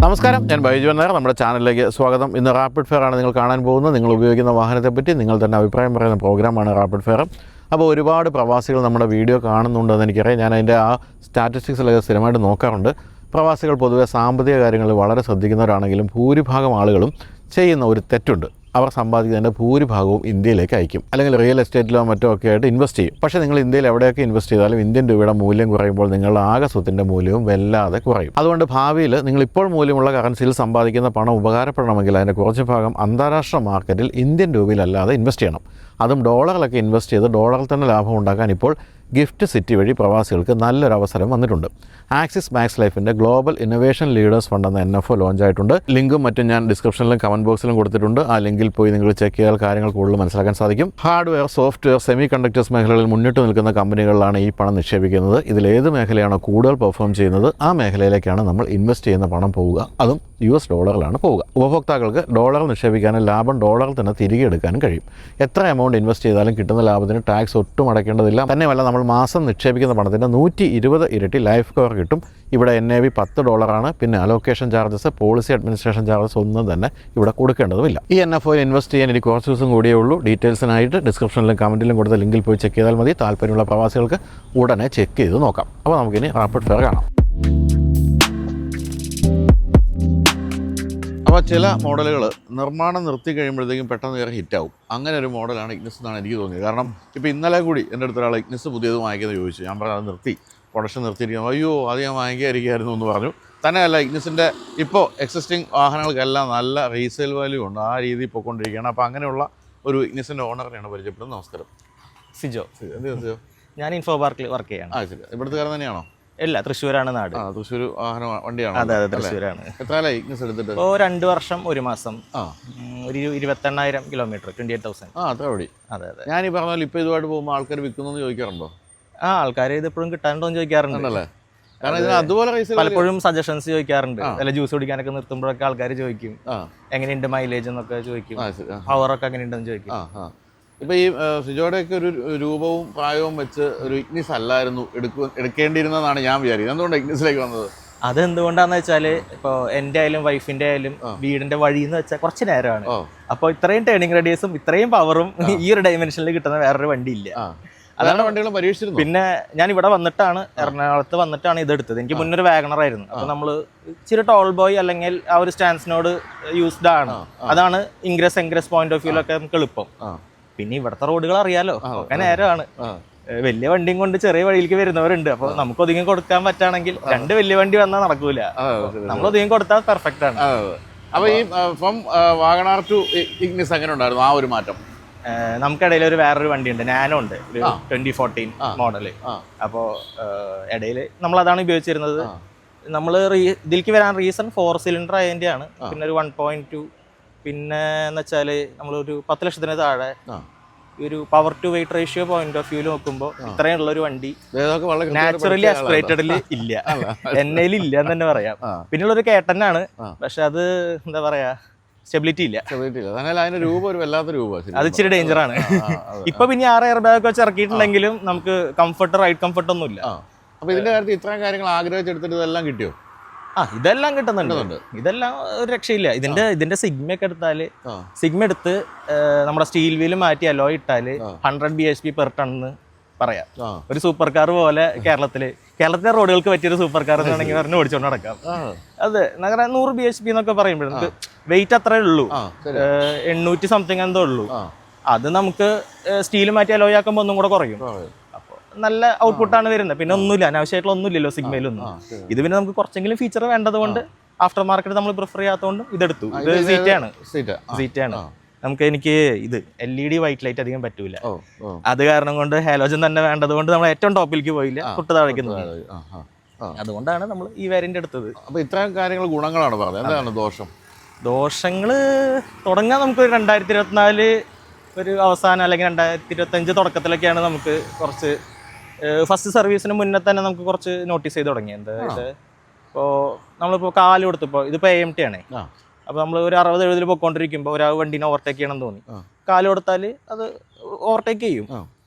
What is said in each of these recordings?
നമസ്കാരം, ഞാൻ ബൈജു നായർ. നമ്മുടെ ചാനലിലേക്ക് സ്വാഗതം. ഇന്ന് റാപ്പിഡ് ഫെയർ ആണ് നിങ്ങൾ കാണാൻ പോകുന്നത്. നിങ്ങൾ ഉപയോഗിക്കുന്ന വാഹനത്തെപ്പറ്റി നിങ്ങൾ തന്നെ അഭിപ്രായം പറയുന്ന പ്രോഗ്രാമാണ് റാപ്പിഡ് ഫെയർ. അപ്പോൾ ഒരുപാട് പ്രവാസികൾ നമ്മുടെ വീഡിയോ കാണുന്നുണ്ടെന്ന് എനിക്കറിയാം. ഞാൻ അതിൻ്റെ ആ സ്റ്റാറ്റിസ്റ്റിക്സിലൊക്കെ സ്ഥിരമായിട്ട് നോക്കാറുണ്ട്. പ്രവാസികൾ പൊതുവെ സാമ്പത്തിക കാര്യങ്ങളിൽ വളരെ ശ്രദ്ധിക്കുന്നവരാണെങ്കിലും ഭൂരിഭാഗം ആളുകളും ചെയ്യുന്ന ഒരു തെറ്റുണ്ട്. അവർ സമ്പാദിക്കുന്നതിൻ്റെ ഭൂരിഭാഗവും ഇന്ത്യയിലേക്ക് അയക്കും, അല്ലെങ്കിൽ റിയൽ എസ്റ്റേറ്റിലോ മറ്റോ ഒക്കെ ആയിട്ട് ഇൻവെസ്റ്റ് ചെയ്യും. പക്ഷേ നിങ്ങൾ ഇന്ത്യയിൽ എവിടെയൊക്കെ ഇൻവെസ്റ്റ് ചെയ്താലും ഇന്ത്യൻ രൂപയുടെ മൂല്യം കുറയുമ്പോൾ നിങ്ങളുടെ ആകെ സ്വത്തിൻ്റെ മൂല്യവും വല്ലാതെ കുറയും. അതുകൊണ്ട് ഭാവിയിൽ നിങ്ങൾ ഇപ്പോൾ മൂല്യമുള്ള കറൻസിയിൽ സമ്പാദിക്കുന്ന പണം ഉപകാരപ്പെടണമെങ്കിൽ അതിൻ്റെ കുറച്ച് ഭാഗം അന്താരാഷ്ട്ര മാർക്കറ്റിൽ ഇന്ത്യൻ രൂപയിലല്ലാതെ ഇൻവെസ്റ്റ് ചെയ്യണം. അതും ഡോളറിലൊക്കെ ഇൻവെസ്റ്റ് ചെയ്ത് ഡോളറിൽ തന്നെ ലാഭം ഉണ്ടാക്കാൻ ഇപ്പോൾ ഗിഫ്റ്റ് സിറ്റി വഴി പ്രവാസികൾക്ക് നല്ലൊരു അവസരം വന്നിട്ടുണ്ട്. ആക്സിസ് മാക്സ് ലൈഫിൻ്റെ ഗ്ലോബൽ ഇന്നൊവേഷൻ ലീഡേഴ്സ് ഫണ്ട് എന്ന NFO ലോഞ്ച് ആയിട്ടുണ്ട്. ലിങ്കും മറ്റും ഞാൻ ഡിസ്ക്രിപ്ഷനിലും കമൻറ്റ് ബോക്സിലും കൊടുത്തിട്ടുണ്ട്. ആ ലിങ്കിൽ പോയി നിങ്ങൾ ചെക്ക് ചെയ്താൽ കാര്യങ്ങൾ കൂടുതൽ മനസ്സിലാക്കാൻ സാധിക്കും. ഹാർഡ്വെയർ, സോഫ്റ്റ്വെയർ, സെമി കണ്ടക്ടേഴ്സ് മേഖലകളിൽ മുന്നിട്ട് നിൽക്കുന്ന കമ്പനികളിലാണ് ഈ പണം നിക്ഷേപിക്കുന്നത്. ഇതിലേത് മേഖലയാണോ കൂടുതൽ പെർഫോം ചെയ്യുന്നത് ആ മേഖലയിലേക്കാണ് നമ്മൾ ഇൻവെസ്റ്റ് ചെയ്യുന്ന പണം പോവുക. അതും US ഡോളറിലാണ് പോവുക. ഉപഭോക്താക്കൾക്ക് ഡോളറിൽ നിക്ഷേപിക്കാനും ലാഭം ഡോളറിൽ തന്നെ തിരികെ എടുക്കാനും കഴിയും. എത്ര എമൗണ്ട് ഇൻവെസ്റ്റ് ചെയ്താലും കിട്ടുന്ന ലാഭത്തിന് ടാക്സ് ഒട്ടും അടയ്ക്കേണ്ടതില്ല. തന്നെയുമല്ല, നമ്മൾ മാസം നിക്ഷേപിക്കുന്ന പണത്തിൻ്റെ 120 ഇരട്ടി ലൈഫ് കവർ കിട്ടും. ഇവിടെ NAV $10. പിന്നെ allocation charges, policy administration charges ഒന്നും തന്നെ ഇവിടെ കൊടുക്കേണ്ടതുമില്ല. ഈ NFOയിൽ ഇൻവെസ്റ്റ് ചെയ്യാൻ ഇനി കുറച്ച് ദിവസം കൂടിയേ ഉള്ളൂ. ഡീറ്റെയിൽസിനായിട്ട് ഡിസ്ക്രിപ്ഷനിലും കമൻറ്റിലും കൊടുത്ത ലിങ്കിൽ പോയി ചെക്ക് ചെയ്താൽ മതി. താല്പര്യമുള്ള പ്രവാസികൾക്ക് ഉടനെ ചെക്ക് ചെയ്ത് നോക്കാം. അപ്പോൾ നമുക്കിനി റാപ്പിഡ് ഫെയർ കാണാം. അപ്പോൾ ചില മോഡലുകൾ നിർമ്മാണം നിർത്തി കഴിയുമ്പോഴത്തേക്കും പെട്ടെന്ന് കയറി ഹിറ്റാവും. അങ്ങനെ ഒരു മോഡലാണ് ഇഗ്നിസ് എന്നാണ് എനിക്ക് തോന്നിയത്. കാരണം ഇപ്പോൾ ഇന്നലെ കൂടി എൻ്റെ അടുത്ത ഒരാൾ ഇഗ്നിസ് പുതിയത് വാങ്ങിക്കുന്നത് ചോദിച്ചു. ഞാൻ പറഞ്ഞു അത് നിർത്തി, പ്രൊഡക്ഷൻ നിർത്തിയിരിക്കുന്നു. അയ്യോ അത് ഞാൻ വാങ്ങിക്കാതിരിക്കുമായിരുന്നു എന്ന് പറഞ്ഞു. തന്നെയല്ല, ഇഗ്നിസിൻ്റെ ഇപ്പോൾ എക്സിസ്റ്റിംഗ് വാഹനങ്ങൾക്കെല്ലാം നല്ല റീസെയിൽ വാല്യൂ ഉണ്ട്. ആ രീതിയിൽ പോയിക്കൊണ്ടിരിക്കുകയാണ്. അപ്പോൾ അങ്ങനെയുള്ള ഒരു ഇഗ്നിസിൻ്റെ ഓണറിനെയാണ് പരിചയപ്പെടുന്നത്. നമസ്കാരം. സിജോ. എന്ത് സിജോ? ഞാൻ ഇൻഫോ പാർക്കിൽ വർക്ക് ചെയ്യാണ്. ശരി. ഇവിടുത്തെ കാര്യം തന്നെയാണോ? ഇല്ല, തൃശ്ശൂരാണ് നാട്. തൃശ്ശൂർ വാഹന വണ്ടിയാണ്. അതെ അതെ, തൃശ്ശൂരാണ്. എത്ര ഇഗ്നിസ് എടുത്തിട്ട്? ഇപ്പോൾ 2 വർഷം 1 മാസം, ഒരു 28,000 കിലോമീറ്റർ, 28,000. അത്ര വഴി. അതെ അതെ. ഞാൻ ഈ പറഞ്ഞ പോലെ ഇപ്പോൾ ഇതുമായിട്ട് പോകുമ്പോൾ ആൾക്കാർ വിൽക്കുന്നു ചോദിക്കാറുണ്ടോ? ആൾക്കാർ ഇത് എപ്പോഴും കിട്ടാനുണ്ടോ എന്ന് ചോദിക്കാറുണ്ട്. കാരണം ഇതിന് അതുപോലെ പലപ്പോഴും സജഷൻസ് ചോദിക്കാറുണ്ട്. അല്ല, ജ്യൂസ് കുടിക്കാനൊക്കെ നിർത്തുമ്പോഴൊക്കെ ആൾക്കാർ ചോദിക്കും എങ്ങനെയുണ്ട് മൈലേജ് എന്നൊക്കെ ചോദിക്കും, പവറൊക്കെ എങ്ങനെയുണ്ടെന്ന് ചോദിക്കും. ഇപ്പൊ ഈ സിജോയുടെയൊക്കെ ഒരു രൂപവും പ്രായവും വെച്ച് ഒരു ഇഗ്നിസ് അല്ലായിരുന്നു എടുക്കേണ്ടിയിരുന്നതാണ് ഞാൻ വിചാരിക്കുന്നത്. എന്തുകൊണ്ട് ഇഗ്നിസിലേക്ക് വന്നത്? അതെന്തുകൊണ്ടാന്ന് വെച്ചാല്, ഇപ്പോൾ എൻ്റെ ആയാലും വൈഫിന്റെ ആയാലും വീടിന്റെ വഴി എന്ന് വെച്ചാൽ കുറച്ച് നേരമാണ്. അപ്പോൾ ഇത്രയും ടേണിംഗ് റേഡിയസും ഇത്രയും പവറും ഈ ഒരു ഡൈമെൻഷനിൽ കിട്ടുന്ന വേറൊരു വണ്ടി ഇല്ല. അതാണ് വണ്ടികളും പരീക്ഷിച്ചിരുന്നു. പിന്നെ ഞാൻ ഇവിടെ വന്നിട്ടാണ്, എറണാകുളത്ത് വന്നിട്ടാണ് ഇത് എടുത്തത്. എനിക്ക് മുന്നൊരു വാഗണർ ആയിരുന്നു. അപ്പൊ നമ്മള് ഇച്ചിരി ടോൾ ബോയ് അല്ലെങ്കിൽ ആ ഒരു സ്റ്റാൻസിനോട് യൂസ്ഡ് ആണ്. അതാണ് ഇൻഗ്രസ് എൻഗ്രസ് പോയിന്റ് ഓഫ് വ്യൂലൊക്കെ നമുക്ക് എളുപ്പം. പിന്നെ ഇവിടുത്തെ റോഡുകൾ അറിയാലോ, ഒക്കെ നേരമാണ്. വലിയ വണ്ടിയും കൊണ്ട് ചെറിയ വഴിയിലേക്ക് വരുന്നവരുണ്ട്. അപ്പൊ നമുക്ക് ഒതുങ്ങി കൊടുക്കാൻ പറ്റുകയാണെങ്കിൽ 2 വലിയ വണ്ടി വന്നാൽ നടക്കൂല. നമ്മൾ ഒതുങ്ങി കൊടുത്താൽ പെർഫെക്റ്റ് ആണ്. അപ്പൊ ഈ ഫ്രം വാഗണാർ ടു ഇഗ്നിസ് എങ്ങനെ ഉണ്ടായിരുന്നു ആ ഒരു മാറ്റം? നമുക്കിടയിൽ ഒരു വേറൊരു വണ്ടിയുണ്ട്, നാനോ ഉണ്ട്, ഒരു 2014 മോഡല്. അപ്പോൾ ഇടയിൽ നമ്മൾ അതാണ് ഉപയോഗിച്ചിരുന്നത്. നമ്മൾ ഇതിലേക്ക് വരാൻ റീസൺ 4 സിലിണ്ടർ ആയതിൻ്റെയാണ്. പിന്നെ ഒരു 1.2, പിന്നെ എന്ന് വെച്ചാൽ നമ്മളൊരു 10 ലക്ഷത്തിന് താഴെ ഒരു power to weight ratio point of view നോക്കുമ്പോൾ ഇത്രയുള്ള ഒരു വണ്ടി നാച്ചുറലി ആസ്പിറേറ്റഡിൽ ഇല്ല, എന്നയിൽ ഇല്ല എന്ന് തന്നെ പറയാം. പിന്നെയുള്ളൊരു കേട്ടനാണ്, പക്ഷെ അത് എന്താ പറയാ, സ്റ്റെബിലിറ്റി ഇല്ല. അത് ഇച്ചിരി ഡേഞ്ചർ ആണ്. ഇപ്പൊ പിന്നെ 6 എയർ ബാഗ് വെച്ച് ഇറക്കിയിട്ടുണ്ടെങ്കിലും നമുക്ക് കംഫർട്ട്, റൈഡ് കംഫർട്ട് ഒന്നും ഇല്ല. അപ്പൊ ഇതിന്റെ കാര്യത്തിൽ ഇത്രയും കാര്യങ്ങൾ ആഗ്രഹിച്ചെടുത്തിട്ട് ഇതെല്ലാം കിട്ടിയോ? ഇതെല്ലാം കിട്ടുന്നുണ്ട്. ഇതെല്ലാം ഒരു രക്ഷയില്ല. ഇതിന്റെ സിഗ്മ ഒക്കെ എടുത്താല്, സിഗ്മ എടുത്ത് നമ്മുടെ സ്റ്റീൽ വീല് മാറ്റി അലോയ് ഇട്ടാല് 100 bhp പെർ ടൺ എന്ന് പറയാം. ഒരു സൂപ്പർ കാർ പോലെ കേരളത്തിലെ റോഡുകൾക്ക് പറ്റിയൊരു സൂപ്പർ കാർ എന്നാണെങ്കിൽ പറഞ്ഞ് ഓടിച്ചോണ്ട് നടക്കാം. അതെ, 100 bhp എന്നൊക്കെ പറയുമ്പോൾ നമുക്ക് വെയിറ്റ് അത്രേ ഉള്ളൂ, 800 സംതിങ് എന്തോ ഉള്ളൂ. അത് നമുക്ക് സ്റ്റീൽ മാറ്റി അലോയ് ആക്കുമ്പോൾ ഒന്നും കൂടെ കുറയും. നല്ല ഔട്ട്പുട്ടാണ് വരുന്നത്. പിന്നെ ഒന്നുമില്ല, അനാവശ്യമായിട്ടുള്ള ഒന്നുമില്ലല്ലോ സിഗ്മയിലൊന്നും. ഇത് പിന്നെ നമുക്ക് കുറച്ചെങ്കിലും ഫീച്ചർ വേണ്ടതുകൊണ്ട് ആഫ്റ്റർ മാർക്കറ്റ് നമ്മൾ പ്രിഫർ ചെയ്യാത്തതുകൊണ്ട് ഇതെടുത്തു. ഇത് സീറ്റാണ്. എനിക്ക് ഇത് LED വൈറ്റ് ലൈറ്റ് അധികം പറ്റൂല. അത് കാരണം കൊണ്ട് ഹാലോജൻ തന്നെ വേണ്ടതുകൊണ്ട് നമ്മൾ ഏറ്റവും ടോപ്പിലേക്ക് പോയില്ല, തൊട്ട് താഴേക്ക്. അതുകൊണ്ടാണ് നമ്മൾ ഈ വേരിയന്റ് എടുത്തത്. അപ്പൊ ഇത്രയും കാര്യങ്ങൾ ഗുണങ്ങളാണ് പറഞ്ഞത്. എന്താണ് ദോഷങ്ങള് തുടങ്ങാൻ നമുക്ക് 2024 ഒരു അവസാനം അല്ലെങ്കിൽ 2025 തുടക്കത്തിലൊക്കെയാണ് നമുക്ക് കുറച്ച് ഫസ്റ്റ് സർവീസിന് മുന്നേ തന്നെ നമുക്ക് കുറച്ച് നോട്ടീസ് ചെയ്ത് തുടങ്ങി. ഇത് ഇപ്പോൾ നമ്മളിപ്പോൾ കാല് കൊടുത്തപ്പോൾ ഇതിപ്പോൾ AMT ആണ്. അപ്പോൾ നമ്മൾ ഒരു 60-70 പോയിക്കൊണ്ടിരിക്കുമ്പോൾ ഒരാൾ വണ്ടീനെ ഓവർടേക്ക് ചെയ്യണം തോന്നി, കാല് കൊടുത്താൽ അത് ഓവർടേക്ക് ചെയ്യും.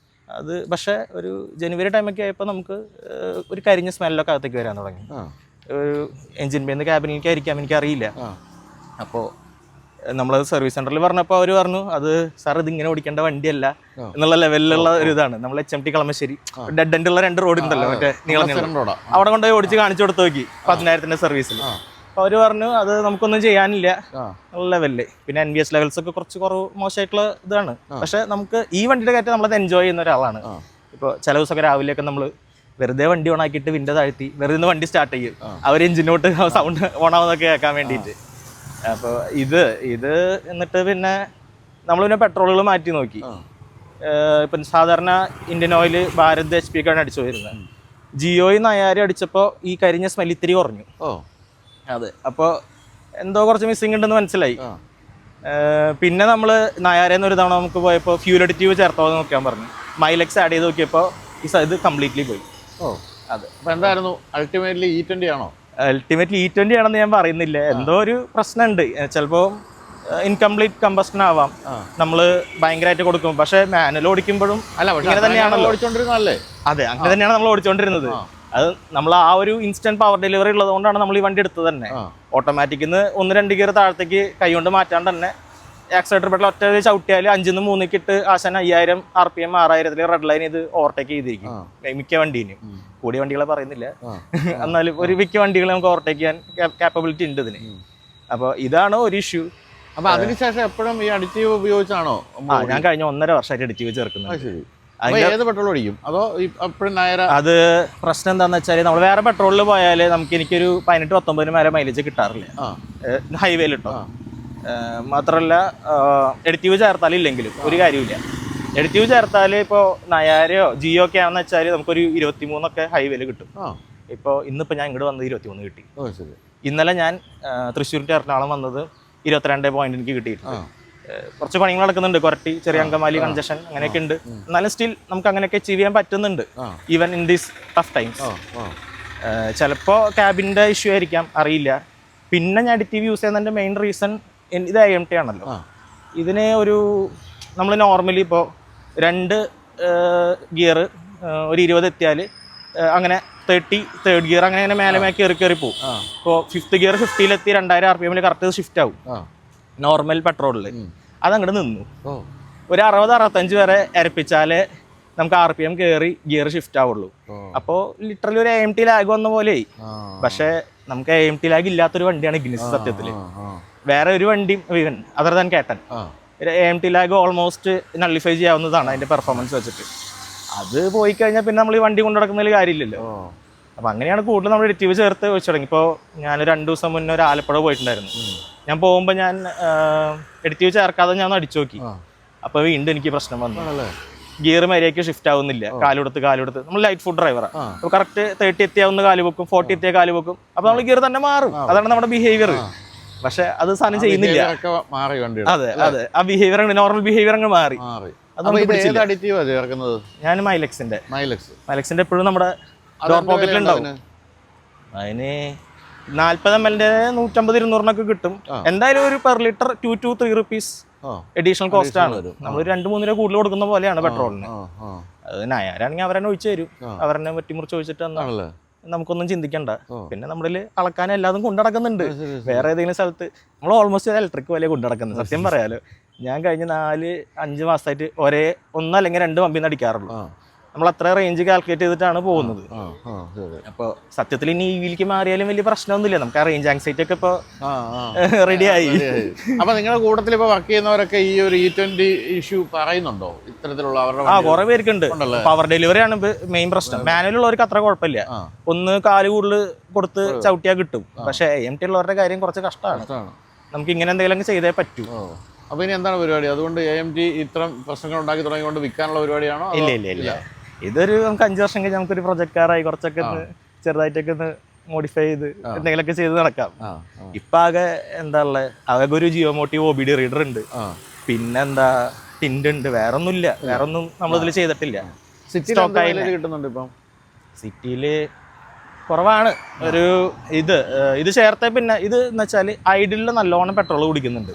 അത് പക്ഷേ ഒരു ജനുവരി ടൈമൊക്കെ ആയപ്പോൾ നമുക്ക് ഒരു കരിഞ്ഞ സ്മെല്ലൊക്കെ അകത്തേക്ക് വരാൻ തുടങ്ങി. ഒരു എഞ്ചിൻ ബേന്ന് ക്യാബിനിലേക്ക് ആയിരിക്കാം, എനിക്കറിയില്ല. അപ്പോൾ നമ്മൾ സർവീസ് സെന്ററിൽ പറഞ്ഞപ്പോൾ അവർ പറഞ്ഞു അത് സാർ ഇതിങ്ങനെ ഓടിക്കേണ്ട വണ്ടിയല്ല എന്നുള്ള ലെവലിലുള്ള ഒരു ഇതാണ്. നമ്മൾ HMT കളമശ്ശേരി ഡെഡ് എൻഡ് ഉള്ള 2 റോഡ് ഉണ്ടല്ലോ, മറ്റേ നീളം അവിടെ കൊണ്ടുപോയി ഓടിച്ച് കാണിച്ചു കൊടുത്ത് നോക്കി 10,000 സർവീസിൽ. അപ്പോൾ അവർ പറഞ്ഞു അത് നമുക്കൊന്നും ചെയ്യാനില്ല എന്നുള്ള ലെവലില്. പിന്നെ NVS ലെവൽസ് ഒക്കെ കുറച്ച് മോശമായിട്ടുള്ള ഇതാണ്. പക്ഷെ നമുക്ക് ഈ വണ്ടിയുടെ കാര്യം നമ്മളത് എൻജോയ് ചെയ്യുന്ന ഒരാളാണ്. ഇപ്പോൾ ചില ദിവസമൊക്കെ രാവിലെയൊക്കെ നമ്മൾ വെറുതെ വണ്ടി ഓൺ ആക്കിയിട്ട് വിൻഡോ താഴ്ത്തി വെറുതെ വണ്ടി സ്റ്റാർട്ട് ചെയ്യും, അവർ എഞ്ചിനോട്ട് സൗണ്ട് ഓൺ ആവുന്നതൊക്കെ കേൾക്കാൻ വേണ്ടിയിട്ട്. അപ്പോൾ ഇത് എന്നിട്ട് പിന്നെ നമ്മൾ പിന്നെ പെട്രോളുകൾ മാറ്റി നോക്കി. ഇപ്പം സാധാരണ ഇന്ത്യൻ ഓയിൽ ഭാരത് HP ഒക്കെയാണ് അടിച്ചു വരുന്നത്. ജിയോയിൽ 4000 അടിച്ചപ്പോൾ ഈ കരിഞ്ഞ സ്മെൽ ഇത്തിരി കുറഞ്ഞു. അതെ, അപ്പോൾ എന്തോ കുറച്ച് മിസ്സിങ് ഉണ്ടെന്ന് മനസ്സിലായി. പിന്നെ നമ്മൾ 4000 ഒരു തവണ നമുക്ക് പോയപ്പോൾ ഫ്യൂൽ അഡിറ്റീവ് ചേർത്തോ എന്ന് നോക്കാൻ പറഞ്ഞു. മൈലെക്സ് ആഡ് ചെയ്ത് നോക്കിയപ്പോൾ ഇത് കംപ്ലീറ്റ്ലി പോയി. അതെ. അപ്പോൾ എന്തായിരുന്നു അൾട്ടിമേറ്റ്ലി E20 ആണോ? അൾട്ടിമേറ്റ്ലി E20 ആണെന്ന് ഞാൻ പറയുന്നില്ല, എന്തോ ഒരു പ്രശ്നമുണ്ട്. ചിലപ്പോൾ ഇൻകംപ്ലീറ്റ് കമ്പസ്റ്റൻ ആവാം, നമ്മൾ ഭയങ്കരമായിട്ട് കൊടുക്കും. പക്ഷെ മാനുവൽ ഓടിക്കുമ്പോഴും അങ്ങനെ തന്നെയാണല്ലോ ഓടിച്ചോണ്ടിരുന്നല്ലേ? അതെ, അങ്ങനെ തന്നെയാണ് നമ്മൾ ഓടിച്ചോണ്ടിരുന്നത്. അത് നമ്മൾ ആ ഒരു ഇൻസ്റ്റന്റ് പവർ ഡെലിവറി ഉള്ളതുകൊണ്ടാണ് നമ്മൾ ഈ വണ്ടി എടുത്തത് തന്നെ. ഓട്ടോമാറ്റിക്കിന്ന് 1-2 ഗിയർ താഴത്തേക്ക് കൈകൊണ്ട് മാറ്റാണ്ട് തന്നെ ആക്സിലേറ്റർ പെട്ടൽ ഒറ്റ ചവിട്ടിയാൽ 5-ന്ന് 3 ഇട്ട് ആശാൻ 5000 RPM 6000 റെഡ് ലൈൻ ഇത് ഓവർടേക്ക് ചെയ്തിരിക്കും മിക്ക വണ്ടീനും. കൂടിയ വണ്ടികളെ പറയുന്നില്ല, എന്നാലും ഒരു മിക്ക വണ്ടികളെ നമുക്ക് ഓവർടേക്ക് ചെയ്യാൻ കാപ്പബിലിറ്റി ഉണ്ട് ഇതിന്. അപ്പോൾ ഇതാണ് ഒരു ഇഷ്യൂ. അപ്പോൾ അതിനുശേഷം എപ്പോഴും ഈ അഡിറ്റീവ് ഉപയോഗിച്ചാണോ? ഞാൻ കഴിഞ്ഞ 1.5 വർഷമായിട്ട് അഡിറ്റീവ് ചേർക്കുന്നത്. ഏത് പെട്രോൾ അടിക്കും അതോ എപ്പോഴും? അത് പ്രശ്നം എന്താണെന്ന് വെച്ചാൽ നമ്മൾ വേറെ പെട്രോളിൽ പോയാൽ എനിക്കൊരു 18-19 മേലെ മൈലേജ് കിട്ടാറില്ല ഹൈവേയിൽ കേട്ടോ. മാത്രമല്ല എഡിറ്റീവ് ചേർത്താൽ ഇല്ലെങ്കിലും ഒരു കാര്യമില്ല. എഡിറ്റീവ് ചേർത്താൽ ഇപ്പോൾ 4000 ജിയോ ഒക്കെ ആണെന്ന് വെച്ചാൽ നമുക്കൊരു 23 ഹൈവേയിൽ കിട്ടും. ഇപ്പോൾ ഇന്നിപ്പോൾ ഞാൻ ഇങ്ങോട്ട് വന്നത് 23 കിട്ടി. ഇന്നലെ ഞാൻ തൃശ്ശൂർ ടു എറണാകുളം വന്നത് 22 പോയിന്റ് എനിക്ക് കിട്ടിയിട്ടുണ്ട്. കുറച്ച് പണികൾ നടക്കുന്നുണ്ട്, കൊരട്ടി, ചെറിയ അങ്കമാലി കൺജഷൻ അങ്ങനെയൊക്കെ ഉണ്ട്. എന്നാലും സ്റ്റിൽ നമുക്ക് അങ്ങനെയൊക്കെ അച്ചീവ് ചെയ്യാൻ പറ്റുന്നുണ്ട് even in these tough times. ചിലപ്പോൾ ക്യാബിൻ്റെ ഇഷ്യൂ ആയിരിക്കാം, അറിയില്ല. പിന്നെ ഞാൻ അഡിറ്റീവ് യൂസ് ചെയ്യുന്നതിൻ്റെ മെയിൻ റീസൺ ഇത് IMT ആണല്ലോ. ഇതിന് ഒരു നമ്മൾ നോർമലി ഇപ്പോൾ 2 ഗിയർ ഒരു 20 എത്തിയാൽ അങ്ങനെ 30 തേർഡ് ഗിയർ അങ്ങനെ മേലെ കയറി പോകും. ഇപ്പോൾ 5th ഗിയർ 50-ലെത്തി 2000 RPM കറക്റ്റ് ഷിഫ്റ്റ് ആവും നോർമൽ പെട്രോളിൽ. അതങ്ങോട്ട് നിന്നു. ഒരു 60-65 വരെ അരപ്പിച്ചാലേ നമുക്ക് RPM കയറി ഗിയർ ഷിഫ്റ്റ് ആവുള്ളൂ. അപ്പോൾ ലിറ്ററലി ഒരു AMT ലാഗ് വന്ന പോലെയായി. പക്ഷേ നമുക്ക് AMT ലാഗ് ഇല്ലാത്തൊരു വണ്ടിയാണ് ഇഗ്നിസ്. സത്യത്തിൽ വേറെ ഒരു വണ്ടിയും ഈവൻ അതർ ദാൻ കേട്ടൻ AMT ലാഗ് ഓൾമോസ്റ്റ് നള്ളിഫൈ ചെയ്യാവുന്നതാണ് അതിൻ്റെ പെർഫോമൻസ് വെച്ചിട്ട്. അത് പോയി കഴിഞ്ഞാൽ പിന്നെ നമ്മൾ ഈ വണ്ടി കൊണ്ടു നടക്കുന്നതിൽ കാര്യമില്ലല്ലോ. അപ്പം അങ്ങനെയാണ് കൂടുതൽ നമ്മൾ എഡിറ്റീവ് ചേർത്ത് വെച്ച് തുടങ്ങി. ഇപ്പോൾ ഞാൻ 2 ദിവസം മുന്നേ ഒരു ആലപ്പുഴ പോയിട്ടുണ്ടായിരുന്നു. ഞാൻ പോകുമ്പോൾ ഞാൻ എഡിറ്റീവ് ചേർക്കാതെ ഞാൻ അടിച്ചു നോക്കി. അപ്പോൾ വീണ്ടും എനിക്ക് പ്രശ്നം വന്നു. ഗിയർ മര്യാദയ്ക്ക് ഷിഫ്റ്റ് ആവുന്നില്ല. കാലുകൊടുത്ത് നമ്മൾ ലൈറ്റ് ഫുഡ് ഡ്രൈവറാണ്. അപ്പോൾ കറക്റ്റ് 30 എത്തിയാവുന്ന കാല് വെക്കും, 40 എത്തിയ കാല് വെക്കും. അപ്പോൾ നമ്മൾ ഗിയർ തന്നെ മാറും. അതാണ് നമ്മുടെ ബിഹേവിയർ. പക്ഷെ അത് സാധനം ചെയ്യുന്നില്ല. അതെ, ആ ബിഹേവിയർ നോർമൽ ബിഹേവിയർ അങ്ങ് മാറി. ഞാൻ മൈലെക്സിന്റെ എപ്പോഴും നമ്മുടെ ഡോർ പോക്കറ്റിൽ ഉണ്ടാവും. അതിന് 40 ml 150-200 കിട്ടും. എന്തായാലും ഒരു per litre 2 to 3 rupees additional cost ആണ്. നമ്മൾ 2-3 രൂപ കൂടുതൽ കൊടുക്കുന്ന പോലെയാണ് പെട്രോളിന്. അത് നയാരാണെങ്കിൽ അവരെന്നെ ഒഴിച്ചു തരും. അവരെന്നെ വെട്ടിമുറിച്ച് ഒഴിച്ചിട്ട് തന്നാണല്ലോ, നമുക്കൊന്നും ചിന്തിക്കണ്ട. പിന്നെ നമ്മളിൽ അളക്കാൻ എല്ലാതും കൊണ്ടുനടക്കുന്നുണ്ട്. വേറെ ഏതെങ്കിലും സ്ഥലത്ത് നമ്മൾ ഓൾമോസ്റ്റ് ഇലക്ട്രിക് പോലെ കൊണ്ടുനടക്കുന്നത്. സത്യം പറയാലോ, ഞാൻ കഴിഞ്ഞ 4-5 മാസമായിട്ട് ഒരേ 1 അല്ലെങ്കിൽ 2 പമ്പിൽ നിന്ന് അടിക്കാറുള്ളൂ. നമ്മൾ അത്ര റേഞ്ച് കാൽക്കുലേറ്റ് ചെയ്തിട്ടാണ് പോകുന്നത്. അപ്പോൾ സത്യത്തിൽ ഇനി EVയിലേക്ക് മാറിയാലും വലിയ പ്രശ്നമൊന്നുമില്ല. നമുക്ക് ആ റേഞ്ച് ആങ്സൈറ്റി ഒക്കെ ഇപ്പോൾ റെഡി ആയി. അപ്പോൾ നിങ്ങളുടെ കൂട്ടത്തിൽ ഇപ്പോൾ വർക്ക് ചെയ്യുന്നവരൊക്കെ ഈ ഒരു E20 ഇഷ്യൂ പറയുന്നുണ്ടോ? ഇത്തരത്തിലുള്ള കുറെ പേർക്കുണ്ട്. പവർ ഡെലിവറി ആണ് മെയിൻ പ്രശ്നം. മാനുവൽ ഉള്ളവർക്ക് അത്ര കുഴപ്പമില്ല, ഒന്ന് കാല് കൂടുതൽ കൊടുത്ത് ചവിട്ടിയാൽ കിട്ടും. പക്ഷേ AMT ഉള്ളവരുടെ കാര്യം കുറച്ച് കഷ്ടമാണ്. നമുക്ക് ഇങ്ങനെ എന്തെങ്കിലും ചെയ്തേ പറ്റൂ. അപ്പോൾ ഇനി എന്താണ് പരിപാടി? അതുകൊണ്ട് AMT ഇത്തരം പ്രശ്നങ്ങൾ ഉണ്ടാക്കി തുടങ്ങിക്കൊണ്ട് വിൽക്കാനുള്ള പരിപാടിയാണോ? ഇല്ല, ഇതൊരു നമുക്ക് 5 വർഷം കഴിഞ്ഞ് നമുക്കൊരു പ്രൊജക്ട് കാറായി കുറച്ചൊക്കെ ചെറുതായിട്ടൊക്കെ ഒന്ന് മോഡിഫൈ ചെയ്ത് എന്തെങ്കിലുമൊക്കെ ചെയ്ത് നടക്കാം. ഇപ്പൊ ആകെ എന്താ ഉള്ളത്, ആകെ ഒരു ജിയോ മോട്ടീവ് OBD റീഡർ ഉണ്ട്, പിന്നെന്താ ടിൻഡ് ഉണ്ട്. വേറെ ഒന്നും നമ്മളിതിൽ ചെയ്തിട്ടില്ല. കിട്ടുന്നുണ്ട് ഇപ്പം സിറ്റിയില് കുറവാണ്. ഒരു ഇത് ചേർത്ത പിന്നെ ഇത് എന്ന് വെച്ചാൽ ഐഡിയലിൽ നല്ലോണം പെട്രോൾ കുടിക്കുന്നുണ്ട്.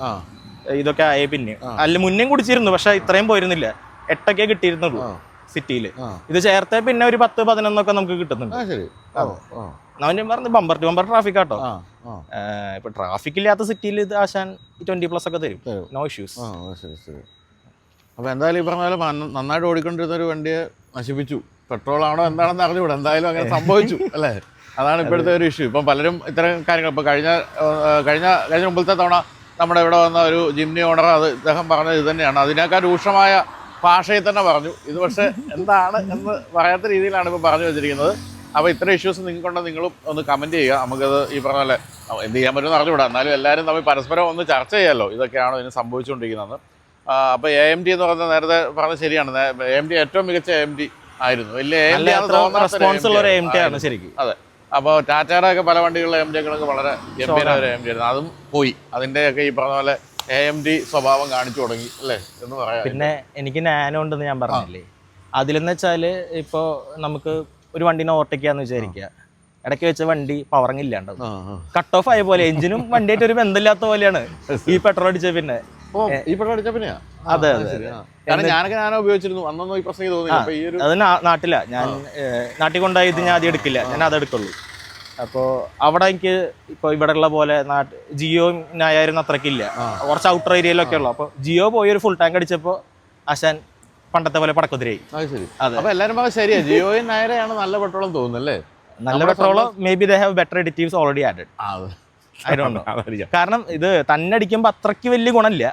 ഇതൊക്കെ ആയ പിന്നെ അല്ല മുന്നേയും കുടിച്ചിരുന്നു, പക്ഷെ ഇത്രയും പോയിരുന്നില്ല. 8 കിട്ടിയിരുന്നുള്ളൂ സിറ്റിയിൽ. ഇത് ചേർത്ത പിന്നെ ഒരു 10-11 നമുക്ക് കിട്ടുന്നുണ്ട്. അവൻ പറഞ്ഞത് ബമ്പർ ടു ബമ്പർ ട്രാഫിക് ആട്ടോ. ആ ആ ഇപ്പൊ ട്രാഫിക് ഇല്ലാത്ത സിറ്റിയിൽ ഇത് ആശാൻ 20+ ഒക്കെ തരും, നോ ഇഷ്യൂസ്. ആ ശരി ശരി. അപ്പോൾ എന്തായാലും ഈ പറഞ്ഞ പോലെ നന്നായിട്ട് ഓടിക്കൊണ്ടിരുന്ന ഒരു വണ്ടിയെ നശിപ്പിച്ചു. പെട്രോളാണോ എന്താണെന്ന് അറിഞ്ഞുകൂടാ, എന്തായാലും അങ്ങനെ സംഭവിച്ചു അല്ലേ? അതാണ് ഇപ്പോഴത്തെ ഒരു ഇഷ്യൂ. ഇപ്പം പലരും ഇത്തരം കാര്യങ്ങൾ ഇപ്പോൾ കഴിഞ്ഞ മുമ്പത്തെ തവണ നമ്മുടെ ഇവിടെ വന്ന ഒരു ജിംനി ഓണർ അദ്ദേഹം പറഞ്ഞത് ഇത് തന്നെയാണ്. അതിനേക്കാൾ രൂക്ഷമായ ഭാഷയിൽ തന്നെ പറഞ്ഞു. ഇത് പക്ഷേ എന്താണ് എന്ന് പറയാത്ത രീതിയിലാണ് ഇപ്പോൾ പറഞ്ഞു വെച്ചിരിക്കുന്നത്. അപ്പോൾ ഇത്ര ഇഷ്യൂസ് നിങ്ങൾക്കുണ്ടെങ്കിൽ നിങ്ങളും ഒന്ന് കമൻറ്റ് ചെയ്യുക. നമുക്കത് ഈ പറഞ്ഞ പോലെ എന്ത് ചെയ്യാൻ പറ്റുമെന്ന് അറിഞ്ഞുകൂടാ, എന്നാലും എല്ലാവരും തമ്മിൽ പരസ്പരം ഒന്ന് ചർച്ച ചെയ്യാമല്ലോ ഇതൊക്കെയാണോ ഇതിന് സംഭവിച്ചുകൊണ്ടിരിക്കുന്നത്. അപ്പോൾ AMD എന്ന് പറയുന്നത് നേരത്തെ പറഞ്ഞത് ശരിയാണ്. AMD ഏറ്റവും മികച്ച AMD ആയിരുന്നു, വലിയ റെസ്പോൺസ് ഉള്ള ഒരു AMD ആണ് ശരിക്കും. അതെ. അപ്പോൾ ടാറ്റയുടെ ഒക്കെ പല വണ്ടികളിലെ AMDകളൊക്കെ വളരെ ഗംഭീര ഒരു AMD ആയിരുന്നു. അതും പോയി. അതിൻ്റെയൊക്കെ ഈ പറഞ്ഞ പോലെ AMD സ്വഭാവം കാണിച്ചു തുടങ്ങി അല്ലേ എന്ന് പറയാം. പിന്നെ എനിക്ക് നാനോ ഉണ്ടെന്ന് ഞാൻ പറഞ്ഞില്ലേ, അതിലെന്ന് വെച്ചാൽ ഇപ്പോൾ നമുക്ക് ഒരു വണ്ടിനെ ഓവർടേക്കാന്ന് വിചാരിക്കുക, ഇടയ്ക്ക് വെച്ച വണ്ടി പവറിങ് ഇല്ലാണ്ടാവും, കട്ട് ഓഫ് ആയ പോലെ എഞ്ചിനും വണ്ടിയായിട്ട് ഒരു ബന്ധമില്ലാത്ത പോലെയാണ് ഈ പെട്രോൾ അടിച്ച പിന്നെ. ഈ പെട്രോൾ അടിച്ച പിന്നെയാ? അതെ അതെ. കാരണം ഞാനൊക്കെ നാനോ ഉപയോഗിച്ചിരുന്നു, അന്നൊന്നും ഈ പ്രശ്നം തോന്നി. അത് നാട്ടിലാ, ഞാൻ നാട്ടിൽ കൊണ്ടായി ഇത് ഞാൻ ആദ്യം എടുക്കില്ല, ഞാൻ അതെടുക്കുള്ളൂ. അപ്പോൾ അവിടെ എനിക്ക് ഇപ്പോൾ ഇവിടെ ഉള്ള പോലെ ജിയോ ആയിരുന്നു അത്രക്കില്ല, കുറച്ച് ഔട്ടർ ഏരിയയിലൊക്കെ ഉള്ളു. അപ്പോൾ ജിയോ പോയി ഒരു ഫുൾ ടാങ്ക് അടിച്ചപ്പോൾ ആശാൻ പണ്ടത്തെ പോലെ പടക്കുതിരായി. അപ്പൊ എല്ലാരും ശരിയാ, ജിയോയും നായരയാണ് നല്ല പെട്രോളും തോന്നുന്നല്ലേ? നല്ല പെട്രോളോ maybe they have better additives already added. I don't know. കാരണം ഇത് തന്നെ അടിക്കുമ്പോൾ അത്രയ്ക്ക് വലിയ ഗുണമില്ല,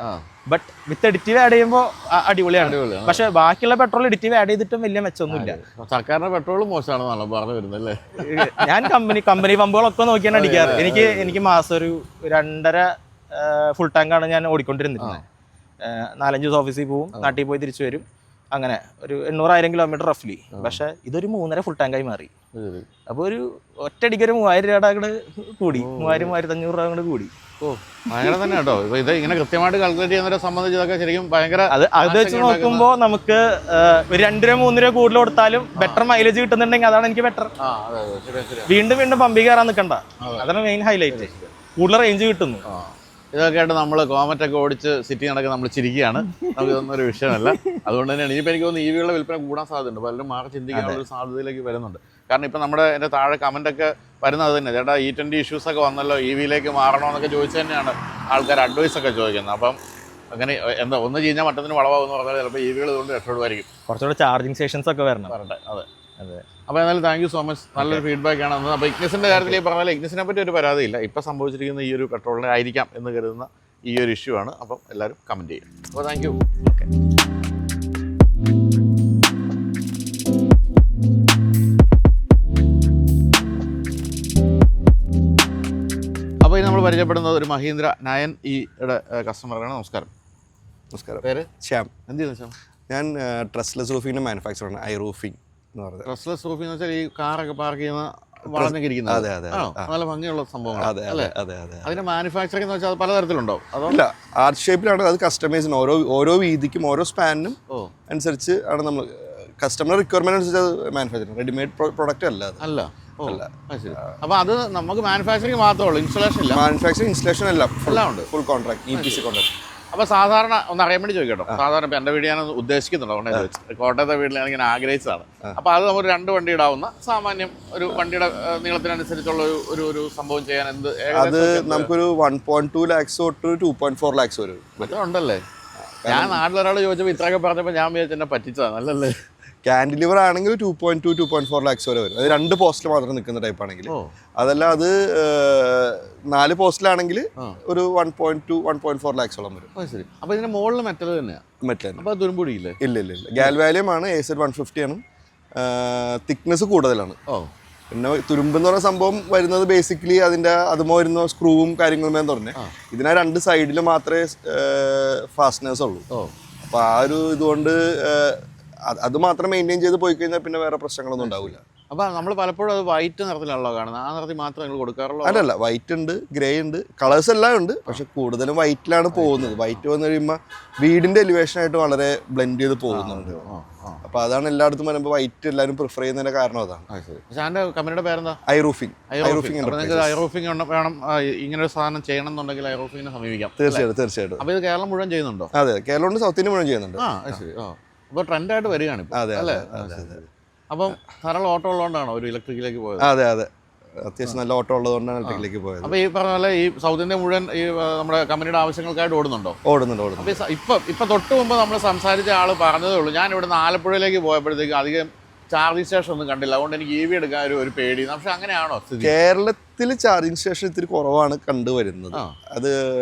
ബട്ട് വിത്ത് എഡിറ്റീവ് ആഡ് ചെയ്യുമ്പോൾ അടിപൊളിയാണ്. പക്ഷെ ബാക്കിയുള്ള പെട്രോൾ എഡിറ്റീവ് ആഡ് ചെയ്തിട്ടും വലിയ മെച്ചമൊന്നുമില്ല. സർക്കാരിന്റെ പെട്രോൾ മോശമാണെന്നാണല്ലോ പറഞ്ഞു വരുന്നല്ലേ? ഞാൻ കമ്പനി പമ്പുകളൊക്കെ നോക്കിയാണ് അടിക്കാറ്. എനിക്ക് മാസം ഒരു 2.5 ഫുൾ ടാങ്കാണ് ഞാൻ ഓടിക്കൊണ്ടിരുന്നിരുന്നത്. 4-5 ദിവസം ഓഫീസിൽ പോവും, നാട്ടിൽ പോയി തിരിച്ചു വരും, അങ്ങനെ ഒരു 800,000 കിലോമീറ്റർ റഫ്ലി. പക്ഷെ ഇതൊരു 3.5 ഫുൾ ടാങ്കായി മാറി. അപ്പോൾ ഒരു ഒറ്റയടിക്ക് ഒരു 3,000 രൂപ അങ്ങോട്ട് കൂടി, 3,000-1,500 രൂപ അങ്ങോട്ട് കൂടി. ഭയങ്കര തന്നെ കേട്ടോ. ഇത് ഇങ്ങനെ കൃത്യമായിട്ട് കാൽക്കുലേറ്റ് ചെയ്യുന്നവരെ സംബന്ധിച്ച് ഇതൊക്കെ ശരിക്കും ഭയങ്കര. അത് വെച്ച് നോക്കുമ്പോൾ നമുക്ക് ഒരു 2-3 രൂപ കൂടുതൽ കൊടുത്താലും ബെറ്റർ മൈലേജ് കിട്ടുന്നുണ്ടെങ്കിൽ അതാണ് എനിക്ക് ബെറ്റർ. വീണ്ടും വീണ്ടും പമ്പിൽ കയറാൻ നിൽക്കണ്ട, അതാണ് മെയിൻ ഹൈലൈറ്റ്. കൂടുതൽ റേഞ്ച് കിട്ടുന്നു. ഇതൊക്കെ ആയിട്ട് നമ്മൾ കോമറ്റൊക്കെ ഓടിച്ച് സിറ്റി നടക്കുക നമ്മൾ ചിരിക്കുകയാണ്. നമുക്ക് ഇതൊന്നും ഒരു വിഷയമല്ല. അതുകൊണ്ട് തന്നെയാണ് ഇനിയിപ്പോൾ എനിക്ക് തോന്നുന്നു EV കളുടെ വിൽപ്പന കൂടാൻ സാധ്യതയുണ്ട്. പലരും മാറി ചിന്തിക്കാനുള്ള ഒരു സാധ്യതയിലേക്ക് വരുന്നുണ്ട്. കാരണം ഇപ്പം നമ്മുടെ എൻ്റെ താഴെ കമൻറ്റൊക്കെ വരുന്നത് തന്നെ, ചേട്ടാ E20 ഇഷ്യൂസൊക്കെ വന്നല്ലോ, EV മാറണമെന്നൊക്കെ ചോദിച്ചു തന്നെയാണ് ആൾക്കാർ അഡ്വൈസൊക്കെ ചോദിക്കുന്നത്. അപ്പം അങ്ങനെ എന്താ ഒന്ന് കഴിഞ്ഞാൽ മട്ടത്തിന് വളവാകുമെന്ന് പറഞ്ഞാൽ ചിലപ്പോൾ EV ഇതുകൊണ്ട് രക്ഷപ്പെടുമായിരിക്കും. കുറച്ചുകൂടെ ചാർജിങ് സ്റ്റേഷൻസ് ഒക്കെ വരണം. അതെ അതെ. അപ്പോൾ എന്നാലും താങ്ക് യു സോ മച്ച്, നല്ലൊരു ഫീഡ്ബാക്ക് ആണ് വന്നത്. അപ്പോൾ ഇഗ്നിസിൻ്റെ കാര്യത്തിൽ ഈ പറഞ്ഞാൽ ഇഗ്നിസിനെ പറ്റി ഒരു പരാതിയില്ല. ഇപ്പോൾ സംഭവിച്ചിരിക്കുന്ന ഈ ഒരു പെട്രോളിനെ ആയിരിക്കാം എന്ന് കരുതുന്ന ഈ ഒരു ഇഷ്യൂ ആണ്. അപ്പം എല്ലാവരും കമൻറ്റ് ചെയ്യും. അപ്പോൾ താങ്ക് യു. ഓക്കെ. അപ്പോൾ ഇനി നമ്മൾ പരിചയപ്പെടുന്നത് ഒരു മഹീന്ദ്ര 9e കസ്റ്റമറാണ്. നമസ്കാരം. നമസ്കാരം. പേര്? ശ്യാം. എന്ത് ചെയ്യുന്നു ശ്യാം? ഞാൻ ട്രസ്ലെസ് റൂഫിങ്ങിൻ്റെ മാനുഫാക്ചറാണ്, ഐ റൂഫിംഗ് എന്ന് പറയുന്നത്. ട്രസ്ലെസ് റൂഫിംഗ് എന്ന് വെച്ചാൽ ഈ കാറൊക്കെ പാർക്ക് ചെയ്യുന്ന വളഞ്ഞൊക്കെ ഇരിക്കുന്നത്. അതെ അതെ. നല്ല ഭംഗിയുള്ള സംഭവങ്ങൾ. അതെ അതെ അതെ അതെ. അതിന്റെ മാനുഫാക്ചറിംഗ് എന്ന് വെച്ചാൽ അത് പലതരത്തിലുണ്ടോ? അതോ അല്ല, ആർട്ട് ഷേപ്പിലാണ്. അത് കസ്റ്റമൈസിന് ഓരോ വീതിക്കും ഓരോ സ്പാനിനും അനുസരിച്ച് ആണ് നമ്മൾ കസ്റ്റമർ റിക്വയർമെന്റ് അനുസരിച്ച് അത് മാനുഫാക്ചറിങ്. റെഡിമെയ്ഡ് പ്രൊഡക്റ്റ് അല്ല അത്. അല്ല. അപ്പോൾ അത് നമുക്ക് മാനുഫാക്ചറിംഗ് മാത്രമേ ഉള്ളൂ, ഇൻസ്റ്റലേഷൻ ഇല്ല? മാനുഫാക്ചറിങ് ഇൻസ്റ്റലേഷൻ എല്ലാം ഉണ്ട്. Full contract, EPC contract. അപ്പോൾ സാധാരണ ഒന്ന് അറിയാൻ വേണ്ടി ചോദിക്കട്ടോ, സാധാരണ ഇപ്പം എൻ്റെ വീട് ഞാൻ ഉദ്ദേശിക്കുന്നുണ്ടോ അതുകൊണ്ട് ചോദിച്ചത്. കോട്ടയത്തെ വീട്ടിൽ ഞാൻ ഇങ്ങനെ ആഗ്രഹിച്ചതാണ്. അപ്പോൾ അത് നമുക്ക് 2 വണ്ടി ഇടാവുന്ന സാമാന്യം ഒരു വണ്ടിയുടെ നീളത്തിനനുസരിച്ചുള്ള ഒരു സംഭവം ചെയ്യാൻ എന്ത്? അത് നമുക്കൊരു 1.2 lakhs തൊട്ട് 2.4 lakhs വരും. ഉണ്ടല്ലേ? ഞാൻ നാട്ടിലൊരാൾ ചോദിച്ചപ്പോൾ ഇത്രയൊക്കെ പറഞ്ഞപ്പോൾ ഞാൻ വിചാരിച്ചു എന്നെ പറ്റിച്ചതാണ്. നല്ലല്ലേ? ക്യാൻഡിലിവർ ആണെങ്കിൽ 2.2 to 2.4 lakhs വരെ വരും. അത് 2 പോസ്റ്റിൽ മാത്രം നിൽക്കുന്ന ടൈപ്പ് ആണെങ്കിൽ. അതല്ല, അത് 4 പോസ്റ്റിലാണെങ്കിൽ ഒരു 1.2 1.4 lakhsോളം വരും. ശരി. അപ്പോൾ ഇതിന്റെ മുകളിൽ മെറ്റൽ തന്നെയാണ്? മെറ്റൽ. അപ്പോൾ തുരുമ്പുടിയില്ലേ? ഇല്ല ഇല്ല ഇല്ല. ഗാൽവാലിയം ആണ്, AZ 150 ആണ്. തിക്നെസ് കൂടുതലാണ്. പിന്നെ തുരുമ്പെന്ന് പറയുന്ന സംഭവം വരുന്നത് ബേസിക്കലി അതുമോ വരുന്ന സ്ക്രൂവും കാര്യങ്ങളും പറഞ്ഞ് ഇതിനാ 2 സൈഡിൽ മാത്രമേ ഫാസ്റ്റ്നേഴ്സ് ഉള്ളൂ. അപ്പോൾ ആ ഒരു ഇതുകൊണ്ട് അത് മാത്രം മെയിൻറ്റെയിൻ ചെയ്ത് പോയി കഴിഞ്ഞാൽ പിന്നെ വേറെ പ്രശ്നങ്ങളൊന്നും ഉണ്ടാവില്ല. അപ്പോൾ നമ്മൾ പലപ്പോഴും അത് വൈറ്റ് നിറത്തിലാണല്ലോ കാണുന്നത്, ആ നിറത്തിൽ മാത്രമേ നിങ്ങൾ കൊടുക്കാറുള്ളൂ? അല്ലല്ല, വൈറ്റ് ഉണ്ട്, ഗ്രേ ഉണ്ട്, കളേഴ്സ് എല്ലാം ഉണ്ട്. പക്ഷെ കൂടുതലും വൈറ്റിലാണ് പോകുന്നത്. വൈറ്റ് വന്നു കഴിയുമ്പോൾ വീടിൻ്റെ എലിവേഷനായിട്ട് വളരെ ബ്ലെൻഡ് ചെയ്ത് പോകുന്നുണ്ട്. അപ്പോൾ അതാണ് എല്ലായിടത്തും വരുമ്പോൾ വൈറ്റ് എല്ലാവരും പ്രിഫർ ചെയ്യുന്നതിൻ്റെ കാരണം അതാണ്. പക്ഷേ എൻ്റെ കമ്പനിയുടെ പേരെന്താ? I roofing. നിങ്ങൾക്ക് ഐ റൂഫിംഗ് വേണം, ഇങ്ങനെ ഒരു സാധനം ചെയ്യണം എന്നുണ്ടെങ്കിൽ ഐ റൂഫിങ്ങിനെ സമീപിക്കാം. തീർച്ചയായിട്ടും. അപ്പോൾ ഇത് കേരളം മുഴുവൻ ചെയ്യുന്നുണ്ടോ? അതെ, കേരളം ഉണ്ട്, സൗത്ത് ഇന്ത്യ മുഴുവൻ ചെയ്യുന്നുണ്ട്. ശരി. അപ്പോൾ ട്രെൻഡായിട്ട് വരികയാണ് ഇപ്പോൾ. അതെ അല്ലേ? അപ്പം ധാരാളം ഓട്ടോ ഉള്ളതുകൊണ്ടാണോ ഒരു ഇലക്ട്രിക്കിലേക്ക് പോയത്? അതെ അതെ. അത്യാവശ്യം നല്ല ഓട്ടം ഉള്ളതുകൊണ്ടാണ് ഇലക്ട്രിക്കിലേക്ക് പോയത്. അപ്പോൾ ഈ പറഞ്ഞ പോലെ ഈ സൗത്ത് ഇന്ത്യ മുഴുവൻ ഈ നമ്മുടെ കമ്പനിയുടെ ആവശ്യങ്ങൾക്കായിട്ട് ഓടുന്നുണ്ടോ? ഓടുന്നുണ്ട്. അപ്പോൾ ഇപ്പം തൊട്ട് മുമ്പ് നമ്മൾ സംസാരിച്ച ആൾ പറഞ്ഞതേ ഉള്ളൂ, ഞാൻ ഇവിടുന്ന് ആലപ്പുഴയിലേക്ക് പോയപ്പോഴത്തേക്ക് അധികം ചാർജിങ് സ്റ്റേഷൻ ഒന്നും കണ്ടില്ല, അതുകൊണ്ട് എനിക്ക് EV എടുക്കാൻ ഒരു പേടി. പക്ഷെ അങ്ങനെയാണോ സ്ഥിതി? കേരളത്തിൽ ചാർജിങ് സ്റ്റേഷൻ ഇത്തിരി കുറവാണ് കണ്ടുവരുന്നത്. അത്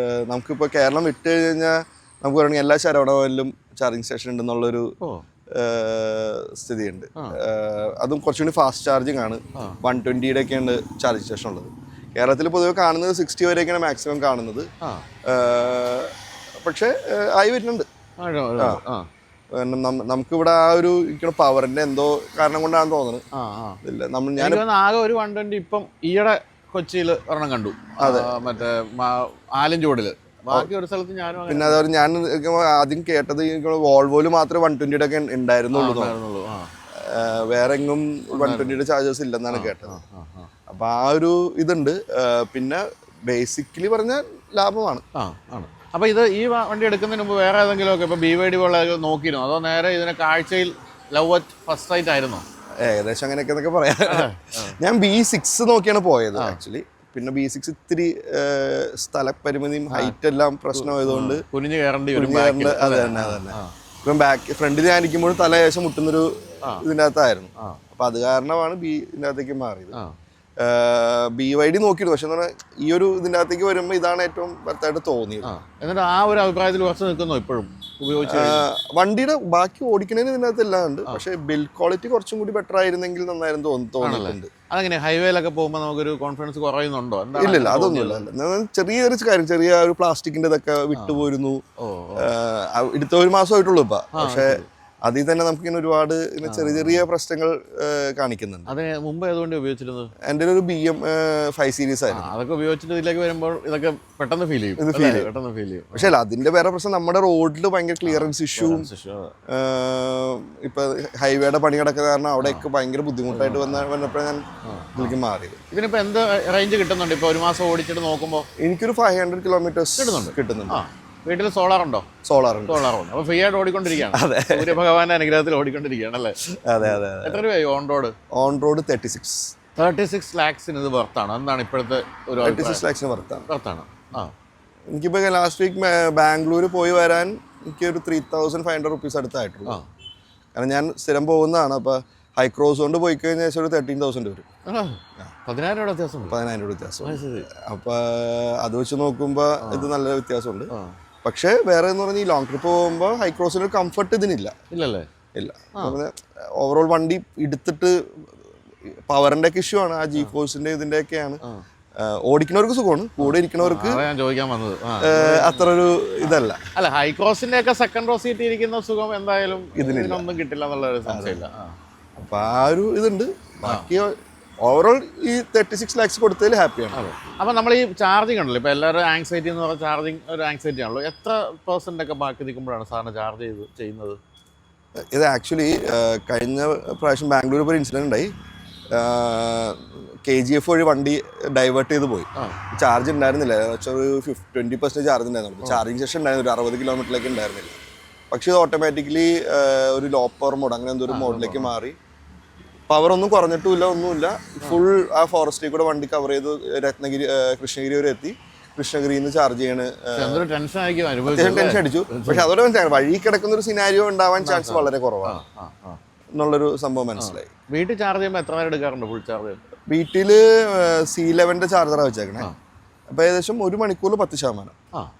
നമുക്കിപ്പോൾ കേരളം വിട്ട് കഴിഞ്ഞാൽ നമുക്ക് പറയുകയാണെങ്കിൽ എല്ലാ ശരവണയിലും ചാർജിങ് സ്റ്റേഷൻ ഉണ്ടെന്നുള്ളൊരു സ്ഥിതിയുണ്ട്. അതും കുറച്ചുകൂടി ഫാസ്റ്റ് ചാർജിങ് ആണ്. 120 ഒക്കെയാണ് ചാർജിങ് സ്റ്റേഷൻ ഉള്ളത്. കേരളത്തിൽ പൊതുവെ കാണുന്നത് 60 വരെയൊക്കെയാണ് മാക്സിമം കാണുന്നത്. പക്ഷേ ആയി വരുന്നുണ്ട്. നമുക്കിവിടെ ആ ഒരു പവറിന്റെ എന്തോ കാരണം കൊണ്ടാണെന്ന് തോന്നുന്നത്. ഞാൻ ആകെ ഒരു 120 ഇപ്പം ഈയിടെ കൊച്ചിയിൽ ഒരെണ്ണം കണ്ടു, മറ്റേ ആലഞ്ചോടില്. ബാക്കി ഒരു സ്ഥലത്ത് ഞാനും. പിന്നെ അതേപോലെ ഞാൻ ആദ്യം കേട്ടത് വോൾവോയിൽ മാത്രമേ 120 ഒക്കെ ഉണ്ടായിരുന്നുള്ളൂ, വേറെ എങ്ങും 120 ചാർജേഴ്സ് ഇല്ലെന്നാണ് കേട്ടത്. അപ്പൊ ആ ഒരു ഇതുണ്ട്. പിന്നെ ബേസിക്കലി പറഞ്ഞാൽ ലാഭമാണ്. അപ്പോൾ ഇത് ഈ വണ്ടി എടുക്കുന്നതിന് മുമ്പ് വേറെ ഏതെങ്കിലും ഒക്കെ ഇപ്പോൾ BYD പോലെ നോക്കിയിരുന്നോ, അതോ നേരെ ഇതിനെ കാഴ്ചയിൽ ലവ് അറ്റ് ഫസ്റ്റ് സൈറ്റ് ആയിരുന്നോ? ഏകദേശം അങ്ങനെയൊക്കെ എന്നൊക്കെ പറയാം. ഞാൻ B6 നോക്കിയാണ് പോയത് ആക്ച്വലി. പിന്നെ B6 ഇത്തിരി സ്ഥലപരിമിതിയും ഹൈറ്റ് എല്ലാം പ്രശ്നമായതുകൊണ്ട് കുനിഞ്ഞു കയറേണ്ടി വരും. അത് തന്നെ ഇപ്പം ഫ്രണ്ടിൽ ഞാൻ ഇരിക്കുമ്പോഴും തല ഏകദേശം മുട്ടുന്നൊരു ഇതിൻ്റെ അകത്തായിരുന്നു. അപ്പം അത് കാരണമാണ് ഇതിൻ്റെ അകത്തേക്ക് മാറിയത്. BYD നോക്കിയിരുന്നു, പക്ഷെ എന്താ ഈ ഒരു ഇതിൻ്റെ അകത്തേക്ക് വരുമ്പോൾ ഇതാണ് ഏറ്റവും ബെർത്തായിട്ട് തോന്നിയത്. എന്നിട്ട് ആ ഒരു അഭിപ്രായത്തിൽ കുറച്ച് നിൽക്കുന്നു ഇപ്പോഴും ഉപയോഗിച്ച്. വണ്ടിയുടെ ബാക്കി ഓടിക്കുന്നതിന് ഇതിൻ്റെ അകത്ത് എല്ലാം ഉണ്ട്, പക്ഷേ ബിൽഡ് ക്വാളിറ്റി കുറച്ചും കൂടി ബെറ്റർ ആയിരുന്നെങ്കിൽ നന്നായിരുന്നു തോന്നുന്നുണ്ട്. അതെങ്ങനെ ഹൈവേയിലൊക്കെ പോകുമ്പോൾ നമുക്കൊരു കോൺഫിഡൻസ് കുറയുന്നുണ്ടോ? ഇല്ല, അതൊന്നുമില്ല. ചെറിയൊരു കാര്യം, ചെറിയ ഒരു പ്ലാസ്റ്റിക്കിന്റെ ഇതൊക്കെ വിട്ടുപോയിരുന്നു. എടുത്ത 1 മാസമായിട്ടുള്ളൂ ഇപ്പൊ. പക്ഷെ അതിൽ തന്നെ നമുക്ക് ഇങ്ങനെ ഒരുപാട് ചെറിയ ചെറിയ പ്രശ്നങ്ങൾ കാണിക്കുന്നുണ്ട്. അതിന് മുമ്പ് ഏതുകൊണ്ട് ഉപയോഗിച്ചിരുന്നത്? എൻ്റെ ഒരു BM 5 സീരീസ് ആയിരുന്നു. അതൊക്കെ ഉപയോഗിച്ചിട്ട് ഇതിലേക്ക് വരുമ്പോൾ ഇതൊക്കെ പെട്ടെന്ന് ഫീൽ ചെയ്യും. പക്ഷേ അല്ല, അതിന്റെ വേറെ പ്രശ്നം നമ്മുടെ റോഡിൽ ഭയങ്കര ക്ലിയറൻസ് ഇഷ്യൂവും, ഇപ്പൊ ഹൈവേയുടെ പണി കിടക്കുന്ന കാരണം അവിടെയൊക്കെ ഭയങ്കര ബുദ്ധിമുട്ടായിട്ട് വന്നപ്പോഴാണ് ഞാൻ ഇതിലേക്ക് മാറിയത്. ഇതിനിപ്പോ എന്ത് റേഞ്ച് കിട്ടുന്നുണ്ട് ഇപ്പൊ 1 മാസം ഓടിച്ചിട്ട് നോക്കുമ്പോൾ? എനിക്കൊരു 500 കിലോമീറ്റേഴ്സ് കിട്ടുന്നുണ്ട്. വീട്ടിൽ സോളാർ ഉണ്ടോ? സോളാർ ഉണ്ട്. അപ്പോൾ ഫ്രീ ആയിട്ട് ഓടിക്കൊണ്ടിരിക്കുകയാണ്. സൂര്യഭഗവാന്റെ അനുഗ്രഹത്തിൽ ഓടിക്കൊണ്ടിരിക്കുകയാണ് അല്ലേ? അതെ. എത്ര രൂപയായി ഓൺ റോഡ്? 36 ലാക്സിന് ഇത് വർത്താണ്. എന്താണ് ഇപ്പോഴത്തെ ഒരു 36 ലാക്സിന് വർത്താണ്. ആ, എനിക്കിപ്പോൾ ലാസ്റ്റ് വീക്ക് ബാംഗ്ലൂർ പോയി വരാൻ എനിക്കൊരു 3,500 റുപ്പീസ് അടുത്തായിട്ടുള്ളൂ. കാരണം ഞാൻ സ്ഥിരം പോകുന്നതാണ്. അപ്പോൾ ഹൈക്രോസ് കൊണ്ട് പോയി കഴിഞ്ഞാൽ ഒരു 13,000 വരും. 10,000 വ്യത്യാസം. 10,000 വ്യത്യാസം. അപ്പോൾ അത് വെച്ച് നോക്കുമ്പോൾ ഇത് നല്ല വ്യത്യാസമുണ്ട്. പക്ഷേ വേറെ എന്ന് പറഞ്ഞാൽ ഈ ലോങ് ട്രിപ്പ് പോകുമ്പോൾ ഹൈക്രോസിന് ഒരു കംഫർട്ട് ഇതിനില്ല. ഇല്ല. ഓവറോൾ വണ്ടി എടുത്തിട്ട് പവറിന്റെ ഒക്കെ ഇഷ്യൂ ആണ്. ആ G-ഫോഴ്സിന്റെ ഇതിന്റെയൊക്കെയാണ്. ഓടിക്കുന്നവർക്ക് സുഖമാണ്, കൂടെ ഇരിക്കുന്നവർക്ക് ഞാൻ ചോദിക്കാൻ വന്നത് അത്ര ഒരു ഇതല്ല. അല്ല, ഹൈക്രോസിന്റെ ഒക്കെ സെക്കൻഡ് റോ സീറ്റ് ഇരിക്കുന്ന സുഖം എന്തായാലും ഇതിനൊന്നും കിട്ടില്ല എന്നുള്ള സംശയമില്ല. അപ്പൊ ആ ഒരു ഇതുണ്ട്. ബാക്കി ഓവറോൾ ഈ 36 ലാക്സ് കൊടുത്തതിൽ ഹാപ്പിയാണ്. അപ്പം നമ്മൾ ഈ ചാർജിങ് ഉണ്ടല്ലോ, ഇപ്പോൾ എല്ലാവരും ആങ്സൈറ്റി എന്ന് പറഞ്ഞാൽ ചാർജിങ് ഒരു ആങ്സൈറ്റി ആണല്ലോ. എത്ര % ഒക്കെ ബാക്കി നിൽക്കുമ്പോഴാണ് സാറിന് ചാർജ് ചെയ്യുന്നത്? ഇത് ആക്ച്വലി കഴിഞ്ഞ പ്രാവശ്യം ബാംഗ്ലൂർ ഒരു ഇൻസിഡൻറ്റ് ഉണ്ടായി. KGF വഴി വണ്ടി ഡൈവേർട്ട് ചെയ്ത് പോയി. ചാർജ് ഉണ്ടായിരുന്നില്ല, ഒരു 20% ചാർജ് ഉണ്ടായിരുന്നു. ചാർജിങ് സെഷൻ ഉണ്ടായിരുന്നു, ഒരു 60 കിലോമീറ്ററിലേക്ക് ഉണ്ടായിരുന്നില്ല. പക്ഷേ ഇത് ഓട്ടോമാറ്റിക്കലി ഒരു ലോ പവർ മോഡ് അങ്ങനെ എന്തോ ഒരു മോഡിലേക്ക് മാറി. പവർ ഒന്നും കുറഞ്ഞിട്ടുമില്ല, ഒന്നുമില്ല. ഫുൾ ആ ഫോറസ്റ്റിൽ കൂടെ വണ്ടി കവർ ചെയ്ത് രത്നഗിരി കൃഷ്ണഗിരി വരെ എത്തി. കൃഷ്ണഗിരിയിൽ നിന്ന് ചാർജ് ചെയ്യാണ്. അത്യാവശ്യം ടെൻഷൻ അടിച്ചു. പക്ഷെ അതോടെ മനസ്സിലായി വഴി കിടക്കുന്ന ഒരു സിനാരിയോ ഉണ്ടാവാൻ ചാൻസ് വളരെ കുറവാണ് എന്നുള്ളൊരു സംഭവം മനസ്സിലായി. വീട്ടിൽ ചാർജ് ചെയ്യുമ്പോൾ എത്ര നേരം എടുക്കാറുണ്ട് ഫുൾ ചാർജ്? വീട്ടിൽ C11 ചാർജറാണ് വെച്ചേക്കണേ. അപ്പോൾ ഏകദേശം 1 മണിക്കൂറിൽ 10%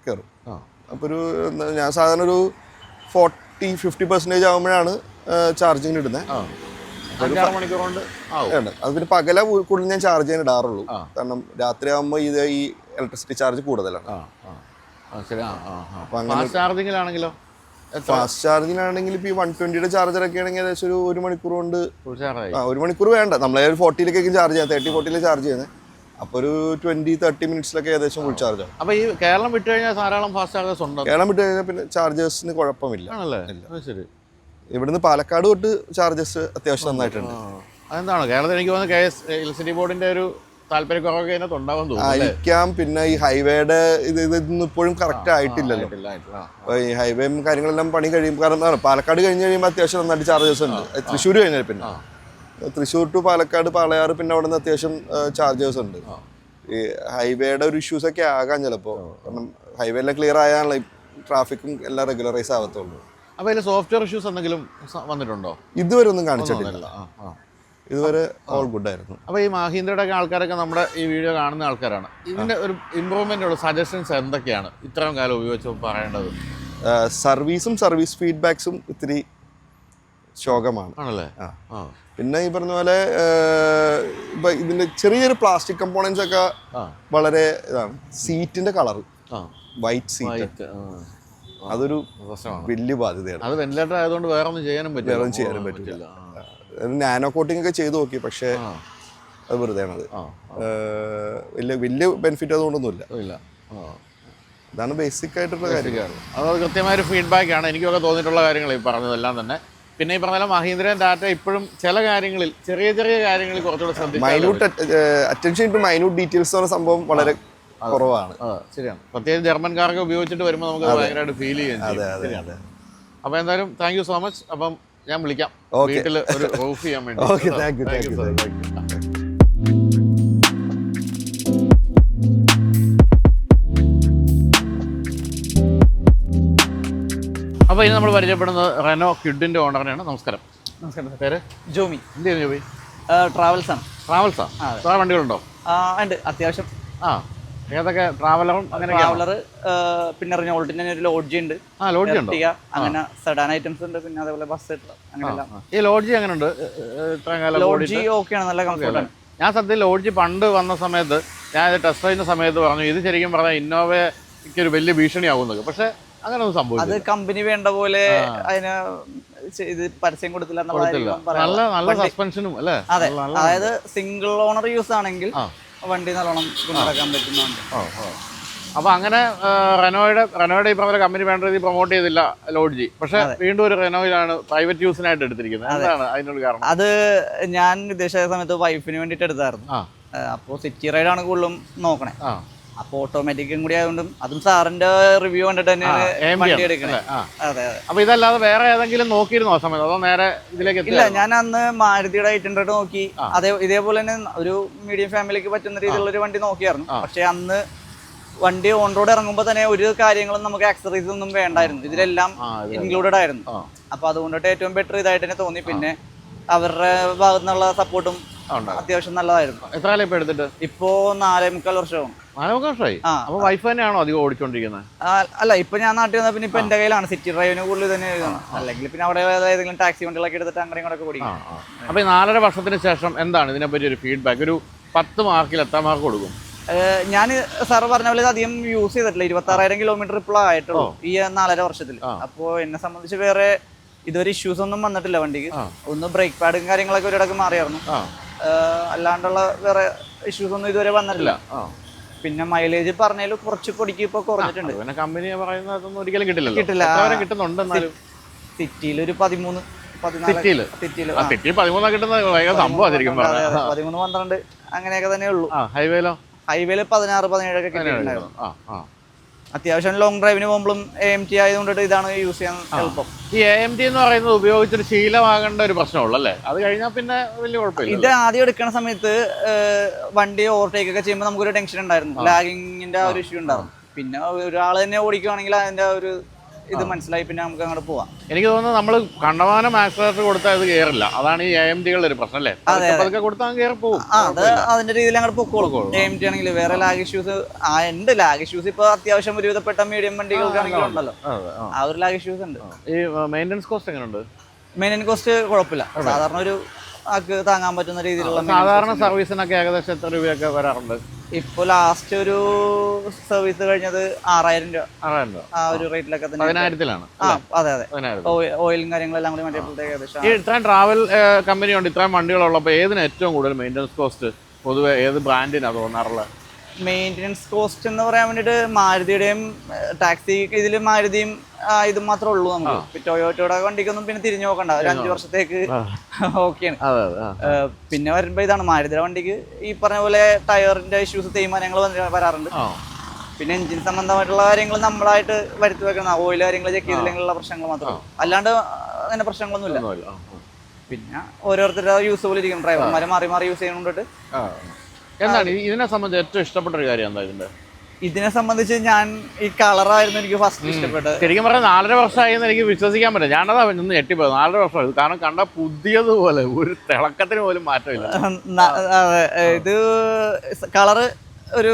കയറും. അപ്പോൾ ഒരു ഞാൻ സാധാരണ ഒരു 40-50% ആകുമ്പോഴാണ് ചാർജിങ് ഇടുന്നത്. 5-6 മണിക്കൂർ കൊണ്ട് അത് പിന്നെ പകല കൂടുതൽ ഞാൻ ചാർജ് ചെയ്യാൻ ഇടാറുള്ളൂ. കാരണം രാത്രി ആകുമ്പോൾ ഇത് ഈ ഇലക്ട്രിസിറ്റി ചാർജ് കൂടുതലാണ്. ഫാസ്റ്റ് ചാർജിങ്ങിലാണെങ്കിലോ? ഫാസ്റ്റ് ചാർജിങ്ങിലാണെങ്കിൽ ഇപ്പോൾ ഈ 120 ചാർജറൊക്കെ ആണെങ്കിൽ ഏകദേശം ഒരു 1 മണിക്കൂർ കൊണ്ട് 1 മണിക്കൂർ വേണ്ട. നമ്മളെ 40-ലേക്ക് ചാർജ് ചെയ്യാം, 30-40 ചാർജ് ചെയ്യുന്നത്. അപ്പോൾ ഒരു 20-30 മിനിറ്റ്സിലൊക്കെ ഏകദേശം ഫുൾ ചാർജ് ആവും. അപ്പോൾ ഈ കേരളം വിട്ട് കഴിഞ്ഞാൽ ധാരാളം ഫാസ്റ്റ് ചാർജേഴ്സ് ഉണ്ടോ? കേരളം വിട്ട് കഴിഞ്ഞാൽ പിന്നെ ചാർജേഴ്സിന് കുഴപ്പമില്ല. ശരി. ഇവിടുന്ന് പാലക്കാട് തൊട്ട് ചാർജസ് അത്യാവശ്യം നന്നായിട്ടുണ്ട്. അതെന്താണോ കേരളത്തിൽ എനിക്ക് തോന്നുന്നു KS ഇലക്ട്രിസിറ്റി ബോർഡിന്റെ ഒരു താല്പര്യക്കുറവൊക്കെ അതിനകത്ത് ഉണ്ടാവാൻ ആയിരിക്കാം. പിന്നെ ഈ ഹൈവേയുടെ ഇതൊന്നും ഇപ്പോഴും കറക്റ്റ് ആയിട്ടില്ലല്ലോ. അപ്പോൾ ഈ ഹൈവേയും കാര്യങ്ങളെല്ലാം പണി കഴിയും. കാരണം പാലക്കാട് കഴിഞ്ഞ് കഴിയുമ്പോൾ അത്യാവശ്യം നന്നായിട്ട് ചാർജസ് ഉണ്ട്. തൃശ്ശൂർ കഴിഞ്ഞാൽ പിന്നെ തൃശ്ശൂർ ടു പാലക്കാട് പാളയാറ് പിന്നെ അവിടെ നിന്ന് അത്യാവശ്യം ചാർജേഴ്സ് ഉണ്ട്. ഈ ഹൈവേയുടെ ഒരു ഇഷ്യൂസ് ഒക്കെ ആകാം ചിലപ്പോൾ, കാരണം ഹൈവേ എല്ലാം ക്ലിയർ ആയാലുള്ള ട്രാഫിക്കും എല്ലാം റെഗുലറൈസ് ആവത്തുള്ളൂ. അപ്പോൾ അതിൽ സോഫ്റ്റ്വെയർ ഇഷ്യൂസ് എന്തെങ്കിലും വന്നിട്ടുണ്ടോ? ഇതുവരെ ഒന്നും കാണിച്ചിട്ടില്ല, ഇതുവരെ ഓൾ ഗുഡ് ആയിരുന്നു. അപ്പോൾ ഈ മഹീന്ദ്രയുടെ ഒക്കെ ആൾക്കാരൊക്കെ നമ്മുടെ ഈ വീഡിയോ കാണുന്ന ആൾക്കാരാണ്. ഇതിൻ്റെ ഒരു ഇമ്പ്രൂവ്മെൻറ്റുള്ള സജഷൻസ് എന്തൊക്കെയാണ് ഇത്രയും കാലം ഉപയോഗിച്ച് പറയേണ്ടത്? സർവീസും സർവീസ് ഫീഡ്ബാക്സും ഇത്തിരി ശോകമാണ് ആണല്ലേ? പിന്നെ ഈ പറഞ്ഞ പോലെ ഇപ്പൊ ഇതിന്റെ ചെറിയൊരു പ്ലാസ്റ്റിക് കമ്പോണൻസ് ഒക്കെ വളരെ ഇതാണ്. സീറ്റിന്റെ കളർ വൈറ്റ് സീറ്റ്, അതൊരു വലിയ ബാധ്യതയാണ്. അത് വെന്റിലേറ്റർ ആയതുകൊണ്ട് വേറെ ഒന്നും ചെയ്യാനും പറ്റില്ല. നാനോ കോട്ടിംഗ് ഒക്കെ ചെയ്ത് നോക്കി, പക്ഷേ അത് വെറുതെയാണത്. വലിയ ബെനിഫിറ്റ് അതുകൊണ്ടൊന്നുമില്ല. ഇതാണ് ബേസിക് ആയിട്ടുള്ള കാര്യം. അത് കൃത്യമായൊരു ഫീഡ്ബാക്കാണ് എനിക്കൊക്കെ തോന്നിയിട്ടുള്ള കാര്യങ്ങൾ ഈ പറഞ്ഞതെല്ലാം തന്നെ. പിന്നെ ഈ പറഞ്ഞ മഹീന്ദ്രൻ ടാറ്റ ഇപ്പോഴും ചില കാര്യങ്ങളിൽ ചെറിയ ചെറിയ കാര്യങ്ങളിൽ കുറച്ചുകൂടെ ശ്രദ്ധിക്കും. Minute attention to minute details എന്ന സംഭവം വളരെ കുറവാണ്. ശരിയാണ്. പ്രത്യേകിച്ച് ജർമ്മൻ കാറൊക്കെ ഉപയോഗിച്ചിട്ട് വരുമ്പോൾ നമുക്ക് ഭയങ്കരമായിട്ട് ഫീൽ ചെയ്യാം. അപ്പോൾ എന്തായാലും താങ്ക് യു സോ മച്ച്. അപ്പം ഞാൻ വിളിക്കാം വീട്ടിൽ ഒരു റൂഫ് ചെയ്യാൻ വേണ്ടി. Okay, thank you. അപ്പോൾ ഇനി നമ്മൾ പരിചയപ്പെടുന്നത് റെനോ ക്വിഡിൻ്റെ ഓണറിനെയാണ്. നമസ്കാരം. നമസ്കാരം. പേര്? ജോമി. എന്ത് ചെയ്യുന്നു ജോമി? ട്രാവൽസാണ്. ട്രാവൽസാ? വേറെ വണ്ടികളുണ്ടോ? ഉണ്ട്, അത്യാവശ്യം. ഏതൊക്കെ? ട്രാവലറും അങ്ങനെ? ട്രാവലർ, പിന്നെ റിനോൾട്ടിന് ഒരു ലോഡ്ജി ഉണ്ട്. ലോഡ്ജി ഉണ്ടോ? അങ്ങനെ സെഡാൻ ഐറ്റംസ് ഉണ്ട്, പിന്നെ അതേപോലെ ബസ് അങ്ങനെയെല്ലാം. ഈ ലോഡ്ജി എങ്ങനെ ഉണ്ട്? ലോഡ്ജി ഓക്കെയാണ്, നല്ല കംഫർട്ടാണ്. ഞാൻ സത്യം ലോഡ്ജി പണ്ട് വന്ന സമയത്ത് ഞാൻ ഇത് ടെസ്റ്റ് ചെയ്യുന്ന സമയത്ത് പറഞ്ഞു ഇത് ശരിക്കും പറഞ്ഞാൽ ഇന്നോവയ്ക്ക് ഒരു വലിയ ഭീഷണിയാവുന്നത്. പക്ഷെ അങ്ങനെ ഒന്നും സംഭവിച്ചു. അത് കമ്പനി വേണ്ട പോലെ അതിന് ഇത് പരസ്യം കൊടുത്തില്ല. നല്ല സസ്പെൻഷനും അല്ലേ? അതെ, അതായത് സിംഗിൾ ഓണർ യൂസ് ആണെങ്കിൽ വണ്ടി നല്ലോണം കൊണ്ടുനടക്കാൻ പറ്റുന്നുണ്ട്. അപ്പൊ അങ്ങനെ റെനോയുടെ ഈ പറഞ്ഞ കമ്പനി വേണ്ട രീതിയിൽ പ്രൊമോട്ട് ചെയ്തില്ല ലോഡ്ജി. പക്ഷെ വീണ്ടും ഒരു റെനോയിലാണ് പ്രൈവറ്റ് യൂസിനായിട്ട് എടുത്തിരിക്കുന്നത്. എന്താണ് അതിനൊരു കാരണം? അത് ഞാൻ വിദേശ സമയത്ത് വൈഫിന് വേണ്ടിയിട്ട് എടുത്തായിരുന്നു. അപ്പോൾ സിറ്റി റൈഡാണ് കൂടുതലും നോക്കണേ. അപ്പോൾ ഓട്ടോമാറ്റിക്കും കൂടി ആയതുകൊണ്ടും അതും സാറിന്റെ റിവ്യൂ കണ്ടിട്ട് തന്നെയാണ് വണ്ടി എടുക്കണേ. അതെ അതെ. അപ്പൊ ഇതല്ലാതെ വേറെ ഏതെങ്കിലും നോക്കിയിരുന്നോ ആ സമയത്ത്? അതോ നേരെ ഇതിലേക്ക്? ഇല്ല, ഞാൻ അന്ന് മാരുതിയുടെ 800 നോക്കി. ഇതേപോലെ തന്നെ ഒരു മീഡിയം ഫാമിലിക്ക് പറ്റുന്ന രീതിയിലുള്ള ഒരു വണ്ടി നോക്കിയായിരുന്നു. പക്ഷെ അന്ന് വണ്ടി ഓൺ റോഡ് ഇറങ്ങുമ്പോൾ തന്നെ ഒരു കാര്യങ്ങളും നമുക്ക് ആക്സറീസ് ഒന്നും വേണ്ടായിരുന്നു, ഇതിലെല്ലാം ഇൻക്ലൂഡഡ് ആയിരുന്നു. അപ്പൊ അതുകൊണ്ടിട്ട് ഏറ്റവും ബെറ്റർ ഇതായിട്ട് തന്നെ തോന്നി. പിന്നെ അവരുടെ ഭാഗത്തു നിന്നുള്ള സപ്പോർട്ടും അത്യാവശ്യം നല്ലതായിരുന്നു. എത്ര കാലം ഇപ്പൊ എടുത്തിട്ട്? ഇപ്പോ 4.25 വർഷവും. 4.25 വർഷമായി? അപ്പൊ വൈഫ് തന്നെയാണോ അധികം ഓടിച്ചോണ്ടിരിക്കുന്നത്? അല്ല, ഇപ്പൊ ഞാൻ നാട്ടിൽ വന്നാൽ പിന്നെ ഇപ്പൊ എന്റെ കയ്യിലാണ്. സിറ്റി ഡ്രൈവിന് കൂടുതൽ തന്നെ അല്ലെങ്കിൽ പിന്നെ അവിടെ ഏതെങ്കിലും ടാക്സി വണ്ടികളൊക്കെ എടുത്തിട്ട് അങ്ങനെ ഇങ്ങോട്ടൊക്കെ ഓടിക്കും. അപ്പൊ ഈ 4.5 വർഷത്തിന് ശേഷം എന്താണ് ഇതിനെപ്പറ്റി ഒരു ഫീഡ്ബാക്ക്? ഒരു 10 മാർക്കിൽ എത്ര മാർക്ക് കൊടുക്കും? ഞാൻ സാറ് പറഞ്ഞ പോലെ അധികം യൂസ് ചെയ്തിട്ടില്ല. 26,000 കിലോമീറ്റർ ഇപ്പോൾ ആയിട്ടുള്ളൂ ഈ 4.5 വർഷത്തിൽ. അപ്പോൾ എന്നെ സംബന്ധിച്ച് വേറെ ഇതുവരെ ഇഷ്യൂസ് ഒന്നും വന്നിട്ടില്ല വണ്ടിക്ക്. ഒന്ന് ബ്രേക്ക് പാഡും കാര്യങ്ങളൊക്കെ ഒരിടക്ക് മാറിയായിരുന്നു, അല്ലാണ്ടുള്ള വേറെ ഇഷ്യൂസ് ഒന്നും ഇതുവരെ വന്നിട്ടില്ല. പിന്നെ മൈലേജ് പറഞ്ഞാലും കുറച്ച് പൊടിക്ക് ഇപ്പൊ കുറഞ്ഞിട്ടുണ്ട്. പിന്നെ കമ്പനി പറയുന്നതൊന്നും ഒരിക്കലും കിട്ടില്ല. കിട്ടുന്നുണ്ട്. സിറ്റിയിൽ ഒരു 13, 12 അങ്ങനെയൊക്കെ തന്നെ ഉള്ളൂ. ഹൈവേയില് 16, 17 ഒക്കെ കിട്ടിയിട്ടുണ്ടായിരുന്നു. അത്യാവശ്യം ലോങ് ഡ്രൈവിന് പോകുമ്പോഴും AMT ആയതുകൊണ്ടിട്ട് ഇതാണ് യൂസ് ചെയ്യാൻ എളുപ്പം. ഈ AMT എന്ന് പറയുന്നത് ഉപയോഗിച്ചൊരു ശീലമാകേണ്ട ഒരു പ്രശ്നമുള്ളൂ അല്ലേ? അത് കഴിഞ്ഞാൽ പിന്നെ വലിയ കുഴപ്പമില്ല. ഇത് ആദ്യം എടുക്കുന്ന സമയത്ത് വണ്ടി ഓവർടേക്ക് ഒക്കെ ചെയ്യുമ്പോൾ നമുക്കൊരു ടെൻഷൻ ഉണ്ടായിരുന്നു, ലാഗിങ്ങിന്റെ ആ ഒരു ഇഷ്യൂ ഉണ്ടായിരുന്നു. പിന്നെ ഒരാൾ തന്നെ ഓടിക്കുകയാണെങ്കിൽ അതിന്റെ ഒരു ഇത് മനസ്സിലായി, പിന്നെ നമുക്ക് അങ്ങോട്ട് പോവാം. എനിക്ക് തോന്നുന്നത് നമ്മൾ കണ്ടമാനം ആക്സിലേറ്റർ കൊടുത്താൽ ഇത് കയറില്ല. അതാണ് ഈ AMTകളുടെ ഒരു പ്രശ്നം അല്ലേ? അതൊക്കെ കൊടുത്താൽ കയറി പോകും. അത് അതിന്റെ രീതിയിൽ അങ്ങോട്ട് പൊക്കോളും. AMT ആണെങ്കിൽ വേറെ ലാഗ് ഇഷ്യൂസ് ഉണ്ട്. ലാഗ് ഇഷ്യൂസ് ഇപ്പൊ അത്യാവശ്യം ഒരുവിധപ്പെട്ട മീഡിയം വണ്ടികൾക്കാണെങ്കിലും ഉണ്ടല്ലോ, ആ ഒരു ലാഗ് ഇഷ്യൂസ് ഉണ്ട്. ഈ മെയിൻ്റെനൻസ് കോസ്റ്റ് എങ്ങനെയുണ്ട്? മെയിൻ്റെനൻസ് കോസ്റ്റ് കുഴപ്പമില്ല. സാധാരണ ഒരു ആൾക്ക് താങ്ങാൻ പറ്റുന്ന രീതിയിലുള്ള സാധാരണ സർവീസിനൊക്കെ ഏകദേശം എത്ര രൂപയൊക്കെ വരാറുണ്ട്? ഇപ്പൊ ലാസ്റ്റ് ഒരു സർവീസ് കഴിഞ്ഞത് 6,000 രൂപ. ആ ഒരു റേറ്റിലൊക്കെ തന്നെ. 10,000-ലാണ്? അതെ അതെ. ഓയിലും കാര്യങ്ങളെല്ലാം കൂടി മറ്റേ ഏകദേശം. ഇത്രയും ട്രാവൽ കമ്പനി ഉണ്ട്, ഇത്രയും വണ്ടികളുള്ളപ്പോൾ ഏതിന് ഏറ്റവും കൂടുതൽ മെയിൻ്റെനൻസ് കോസ്റ്റ് പൊതുവെ ഏത് ബ്രാൻഡിനാണ് തോന്നാറുള്ളത്? മെയിൻ്റെനൻസ് കോസ്റ്റ് എന്ന് പറയാൻ വേണ്ടിയിട്ട് മാരുതിയുടെയും ടാക്സി ഇതിൽ മാരുതിയും ഇതും മാത്രമേ ഉള്ളൂ നമുക്ക്. ടൊയോട്ടയുടെ വണ്ടിക്കൊന്നും പിന്നെ തിരിഞ്ഞു നോക്കണ്ട, ഒരു 5 വർഷത്തേക്ക് ഓക്കെയാണ്. പിന്നെ വരുമ്പോ ഇതാണ് മാരുതിയുടെ വണ്ടിക്ക് ഈ പറഞ്ഞ പോലെ ടയറിന്റെ ഇഷ്യൂസ്, തേയ്മാനങ്ങൾ വരാറുണ്ട്. പിന്നെ എഞ്ചിൻ സംബന്ധമായിട്ടുള്ള കാര്യങ്ങൾ നമ്മളായിട്ട് വരുത്തി വെക്കണം. ഓയിൽ കാര്യങ്ങൾ ചെക്ക് ചെയ്തില്ലെങ്കിലുള്ള പ്രശ്നങ്ങൾ മാത്രമേ, അല്ലാണ്ട് അങ്ങനെ പ്രശ്നങ്ങളൊന്നുമില്ല. പിന്നെ ഓരോരുത്തരുടെ യൂസ് പോലെ ഇരിക്കും, ഡ്രൈവർമാരെ മാറി മാറി യൂസ് ചെയ്യുന്നുണ്ടിട്ട്. എന്താണ് ഇതിനെ സംബന്ധിച്ച് ഏറ്റവും ഇഷ്ടപ്പെട്ട ഒരു കാര്യം എന്താ ഇതിന്റെ? ഇതിനെ സംബന്ധിച്ച് ഞാൻ ഈ കളറായിരുന്നു എനിക്ക് ഫസ്റ്റ് ഇഷ്ടപ്പെട്ടത്. ശരിക്കും പറഞ്ഞാൽ 4.5 വർഷമായെന്ന് എനിക്ക് വിശ്വസിക്കാൻ പറ്റില്ല. ഞാനതാ ഒന്ന് ഞെട്ടിപ്പോയത്. 4.5 വർഷമായി. കാരണം കണ്ട പുതിയതുപോലെ ഒരു തിളക്കത്തിന് പോലും മാറ്റമില്ല. ഇത് കളറ് ഒരു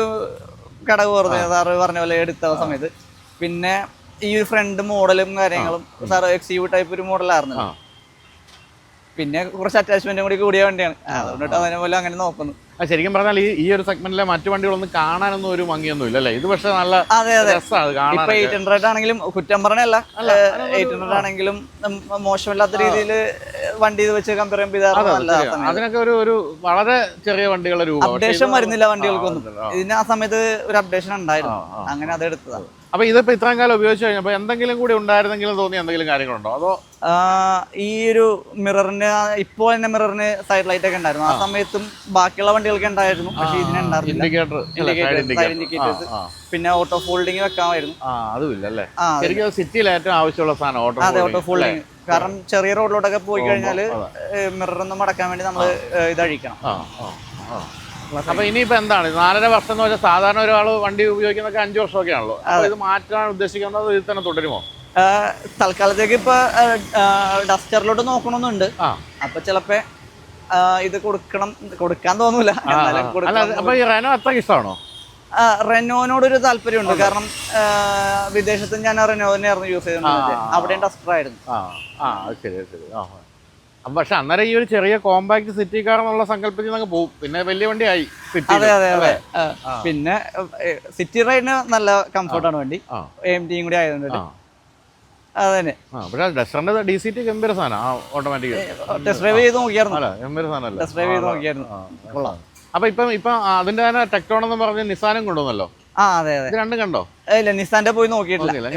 ഘടകം പറഞ്ഞ പോലെ എടുത്ത സമയത്ത്. പിന്നെ ഈ ഫ്രണ്ട് മോഡലും കാര്യങ്ങളും സാർ XU ടൈപ്പ് ഒരു മോഡലായിരുന്നു. പിന്നെ കുറച്ച് അറ്റാച്ച്മെന്റും കൂടി കൂടിയ വണ്ടിയാണ്, അതുകൊണ്ടിട്ട് അതേപോലെ അങ്ങനെ നോക്കുന്നു. ശരിക്കും പറഞ്ഞാൽ ഈ ഒരു സെഗ്മെന്റിലെ മറ്റു വണ്ടികളൊന്നും കാണാനൊന്നും ഒരു ഭംഗിയൊന്നും ഇല്ല അല്ലേ? ഇത് പക്ഷെ നല്ല രസമാണ് കാണാൻ. ഇപ്പൊ 800 ആണെങ്കിലും കുറ്റം പറഞ്ഞല്ല, 800 ആണെങ്കിലും മോശമില്ലാത്ത രീതിയിൽ വണ്ടി ഇത് വെച്ച് കമ്പയർ ചെയ്യുമ്പോൾ അതിനൊക്കെ ഒരു വളരെ ചെറിയ വണ്ടികളുടെ രൂപം അപ്ഡേഷൻ വരുന്നില്ല വണ്ടികൾക്കൊന്നും. ഇതിന് ആ സമയത്ത് ഒരു അപ്ഡേഷൻ ഉണ്ടായിരുന്നു, അങ്ങനെ അത് എടുത്തതാണ്. അപ്പൊ ഇതിപ്പോ ഇത്രയും കാലം ഉപയോഗിച്ച് കഴിഞ്ഞപ്പോ എന്തെങ്കിലും കൂടി ഉണ്ടായിരുന്നെങ്കിലും തോന്നിയ എന്തെങ്കിലും കാര്യങ്ങളുണ്ടോ? അതോ ഈ ഒരു മിററിന് ഇപ്പോൾ തന്നെ മിററിന് സൈഡ് ലൈറ്റ് ഒക്കെ ഉണ്ടായിരുന്നു, ആ സമയത്തും ബാക്കിയുള്ള വണ്ടികൾക്ക് ഉണ്ടായിരുന്നു, പക്ഷെ ഇതിനുണ്ടായിരുന്നില്ല. ഇൻഡിക്കേറ്റേഴ്സ് പിന്നെ ഓട്ടോ ഫോൾഡിങ് വെക്കാമായിരുന്നു. അതുമില്ല അല്ലേ? ശരിക്കും സിറ്റിയിൽ ഏറ്റവും ആവശ്യമുള്ള സാധനം ഓട്ടോ ഫോൾഡിങ്. കാരണം ചെറിയ റോഡിലോട്ടൊക്കെ പോയി കഴിഞ്ഞാൽ മിററൊന്നും മടക്കാൻ വേണ്ടി നമ്മൾ ഇതഴിക്കണം. അപ്പൊ ഇനിയിപ്പോ എന്താണ് 4.5 വർഷം എന്ന് വെച്ചാൽ സാധാരണ ഒരാൾ വണ്ടി ഉപയോഗിക്കുന്നൊക്കെ 5 വർഷമൊക്കെ ആണല്ലോ. ഇത് മാറ്റാൻ ഉദ്ദേശിക്കുന്നത് ഇത് തന്നെ തുടരുമോ? തൽക്കാലത്തേക്ക് ഇപ്പൊ ഡസ്റ്ററിലോട്ട് നോക്കണമെന്നുണ്ട്. അപ്പൊ ചിലപ്പോ ഇത് കൊടുക്കാൻ തോന്നൂല. അപ്പൊ ഈ റെനോ അത്ര ഇഷ്ടമാണോ? റെനോനോടൊരു താല്പര്യമുണ്ട്, കാരണം വിദേശത്ത് ഞാൻ റെനോ തന്നെയായിരുന്നു യൂസ് ചെയ്തിരുന്നത്, അവിടെയും ഡസ്റ്റർ ആയിരുന്നു. ശരി ശരി. പക്ഷെ അന്നേരം ഈ ഒരു ചെറിയ കോമ്പാക്ട് സിറ്റി കാർ എന്നുള്ള സങ്കല്പത്തിൽ അങ്ങ് പോകും, പിന്നെ വലിയ വണ്ടിയായി. അതെ അതെ അതെ. പിന്നെ സിറ്റി റൈഡിന് നല്ല കംഫർട്ടാണ് വണ്ടി, AMT കൂടി ആയതുകൊണ്ട്. അതന്നെ. പക്ഷേ ഡസ്റ്ററിന്റെ DCT ഗംഭീര സാധനം, ഓട്ടോമാറ്റിക് ടെസ്റ്റ് ഡ്രൈവ് ചെയ്ത് നോക്കിയായിരുന്നു. ഗംഭീര സാധനമല്ലേ? ടെസ്റ്റ് ഡ്രൈവ് ചെയ്ത് നോക്കിയായിരുന്നു. അപ്പൊ ഇപ്പം അതിന്റെ തന്നെ ടെക്ടോൺ എന്ന് പറഞ്ഞ് നിസാനും കൊണ്ടുവന്നല്ലോ. അതെ അതെ. ഇത് രണ്ടും കണ്ടോ? ഇല്ല, നിസാന്റെ പോയി നോക്കിയിട്ടില്ല.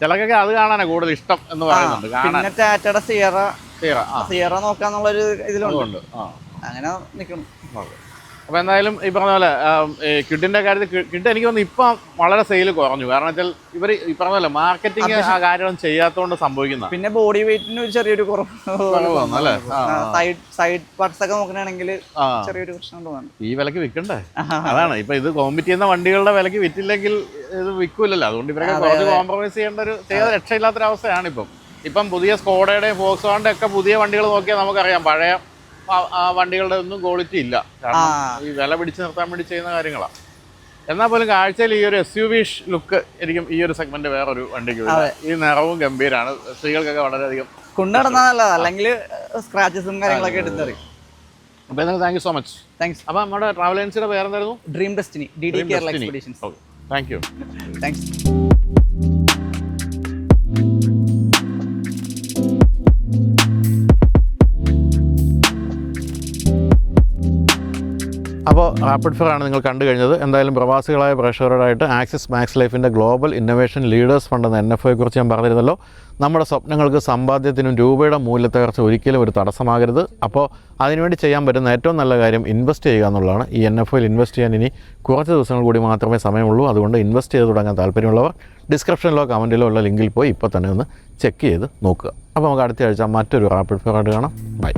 ചിലക്കൊക്കെ അത് കാണാനാണ് കൂടുതൽ ഇഷ്ടം എന്ന് പറയുന്നുണ്ട്. പിന്നെ ടാറ്റയുടെ സിയറ നോക്കാന്നുള്ളൊരു ഇതിലുണ്ട്, അങ്ങനെ നിൽക്കണം. അപ്പൊ എന്തായാലും ഈ പറഞ്ഞ പോലെ കിഡിന്റെ കാര്യത്തിൽ കിഡ് എനിക്ക് തോന്നുന്നു ഇപ്പം വളരെ സെയിൽ കുറഞ്ഞു. കാരണം വെച്ചാൽ ഇവർ ഈ പറഞ്ഞ പോലെ മാർക്കറ്റിംഗ് ആ കാര്യമൊന്നും ചെയ്യാത്തതുകൊണ്ട് സംഭവിക്കുന്ന. പിന്നെ ബോഡി വെയിറ്റിന് ഒരു ചെറിയൊരു കുറവ് അല്ലേ? സൈഡ് പാർട്സ് ഒക്കെ നോക്കണമെങ്കിൽ ചെറിയൊരു പ്രശ്നം തോന്നുന്നു. ഈ വിലക്ക് വിൽക്കണ്ടേ? അതാണ് ഇപ്പൊ ഇത് കോമ്പറ്റ് ചെയ്യുന്ന വണ്ടികളുടെ വിലക്ക് വിറ്റില്ലെങ്കിൽ ഇത് വിൽക്കൂലല്ലോ. അതുകൊണ്ട് ഇവരൊക്കെ കുറച്ച് കോംപ്രമൈസ് ചെയ്ത രക്ഷയില്ലാത്തൊരവസ്ഥയാണ് ഇപ്പം പുതിയ സ്കോഡയുടെയും ഫോക്സ്വാഗണിന്റെ ഒക്കെ പുതിയ വണ്ടികൾ നോക്കിയാൽ നമുക്കറിയാം പഴയ ആ വണ്ടികളുടെ ഒന്നും ക്വാളിറ്റി ഇല്ല. കാരണം ഈ വില പിടിച്ചു നിർത്താൻ വേണ്ടി ചെയ്യുന്ന കാര്യങ്ങളാണ്. എന്നാൽ പോലും കാഴ്ചയിൽ ഈ ഒരു SUV ലുക്ക് എനിക്കും ഈ ഒരു സെഗ്മെന്റ് വേറൊരു വണ്ടിക്ക് ഈ നിറവും ഗംഭീരമാണ്. സ്ത്രീകൾക്കൊക്കെ വളരെയധികം കൊണ്ടുനടന്നാൽ നല്ലതാണ്, അല്ലെങ്കിൽ സ്ക്രാച്ചസും കാര്യങ്ങളൊക്കെ എടുത്തറിയും. അപ്പോൾ എന്തായാലും thank you so much. Thanks. അപ്പോൾ നമ്മുടെ ട്രാവൽ ഏജൻസിയുടെ പേരെന്തായിരുന്നു? Dream destiny, DD Kerala expeditions. Thank you. Thanks. അപ്പോൾ റാപ്പിഡ് ഫെയർ ആണ് നിങ്ങൾ കണ്ടു കഴിഞ്ഞത്. എന്തായാലും പ്രവാസികളായ പ്രേക്ഷകരോടായിട്ട് ആക്സിസ് മാക്സ് ലൈഫിൻ്റെ ഗ്ലോബൽ ഇന്നൊവേഷൻ ലീഡേഴ്സ് ഫണ്ട് എന്ന NFOയെ കുറിച്ച് ഞാൻ പറഞ്ഞിരുന്നല്ലോ. നമ്മുടെ സ്വപ്നങ്ങൾക്ക് സമ്പാദ്യത്തിനും രൂപയുടെ മൂല്യത്തകർച്ച ഒരിക്കലും ഒരു തടസ്സമാകരുത്. അപ്പോൾ അതിനുവേണ്ടി ചെയ്യാൻ പറ്റുന്ന ഏറ്റവും നല്ല കാര്യം ഇൻവെസ്റ്റ് ചെയ്യുക എന്നുള്ളതാണ്. ഈ NFOയിൽ ഇൻവെസ്റ്റ് ചെയ്യാൻ ഇനി കുറച്ച് ദിവസങ്ങൾ കൂടി മാത്രമേ സമയമുള്ളൂ. അതുകൊണ്ട് ഇൻവെസ്റ്റ് ചെയ്ത് തുടങ്ങാൻ താല്പര്യമുള്ളവർ ഡിസ്ക്രിപ്ഷനിലോ കമൻറ്റിലോ ഉള്ള ലിങ്കിൽ പോയി ഇപ്പോൾ തന്നെ ഒന്ന് ചെക്ക് ചെയ്ത് നോക്കുക. അപ്പോൾ നമുക്ക് അടുത്ത ആഴ്ച മറ്റൊരു റാപ്പിഡ് ഫെയർ ആയിട്ട് കാണാം. ബൈ.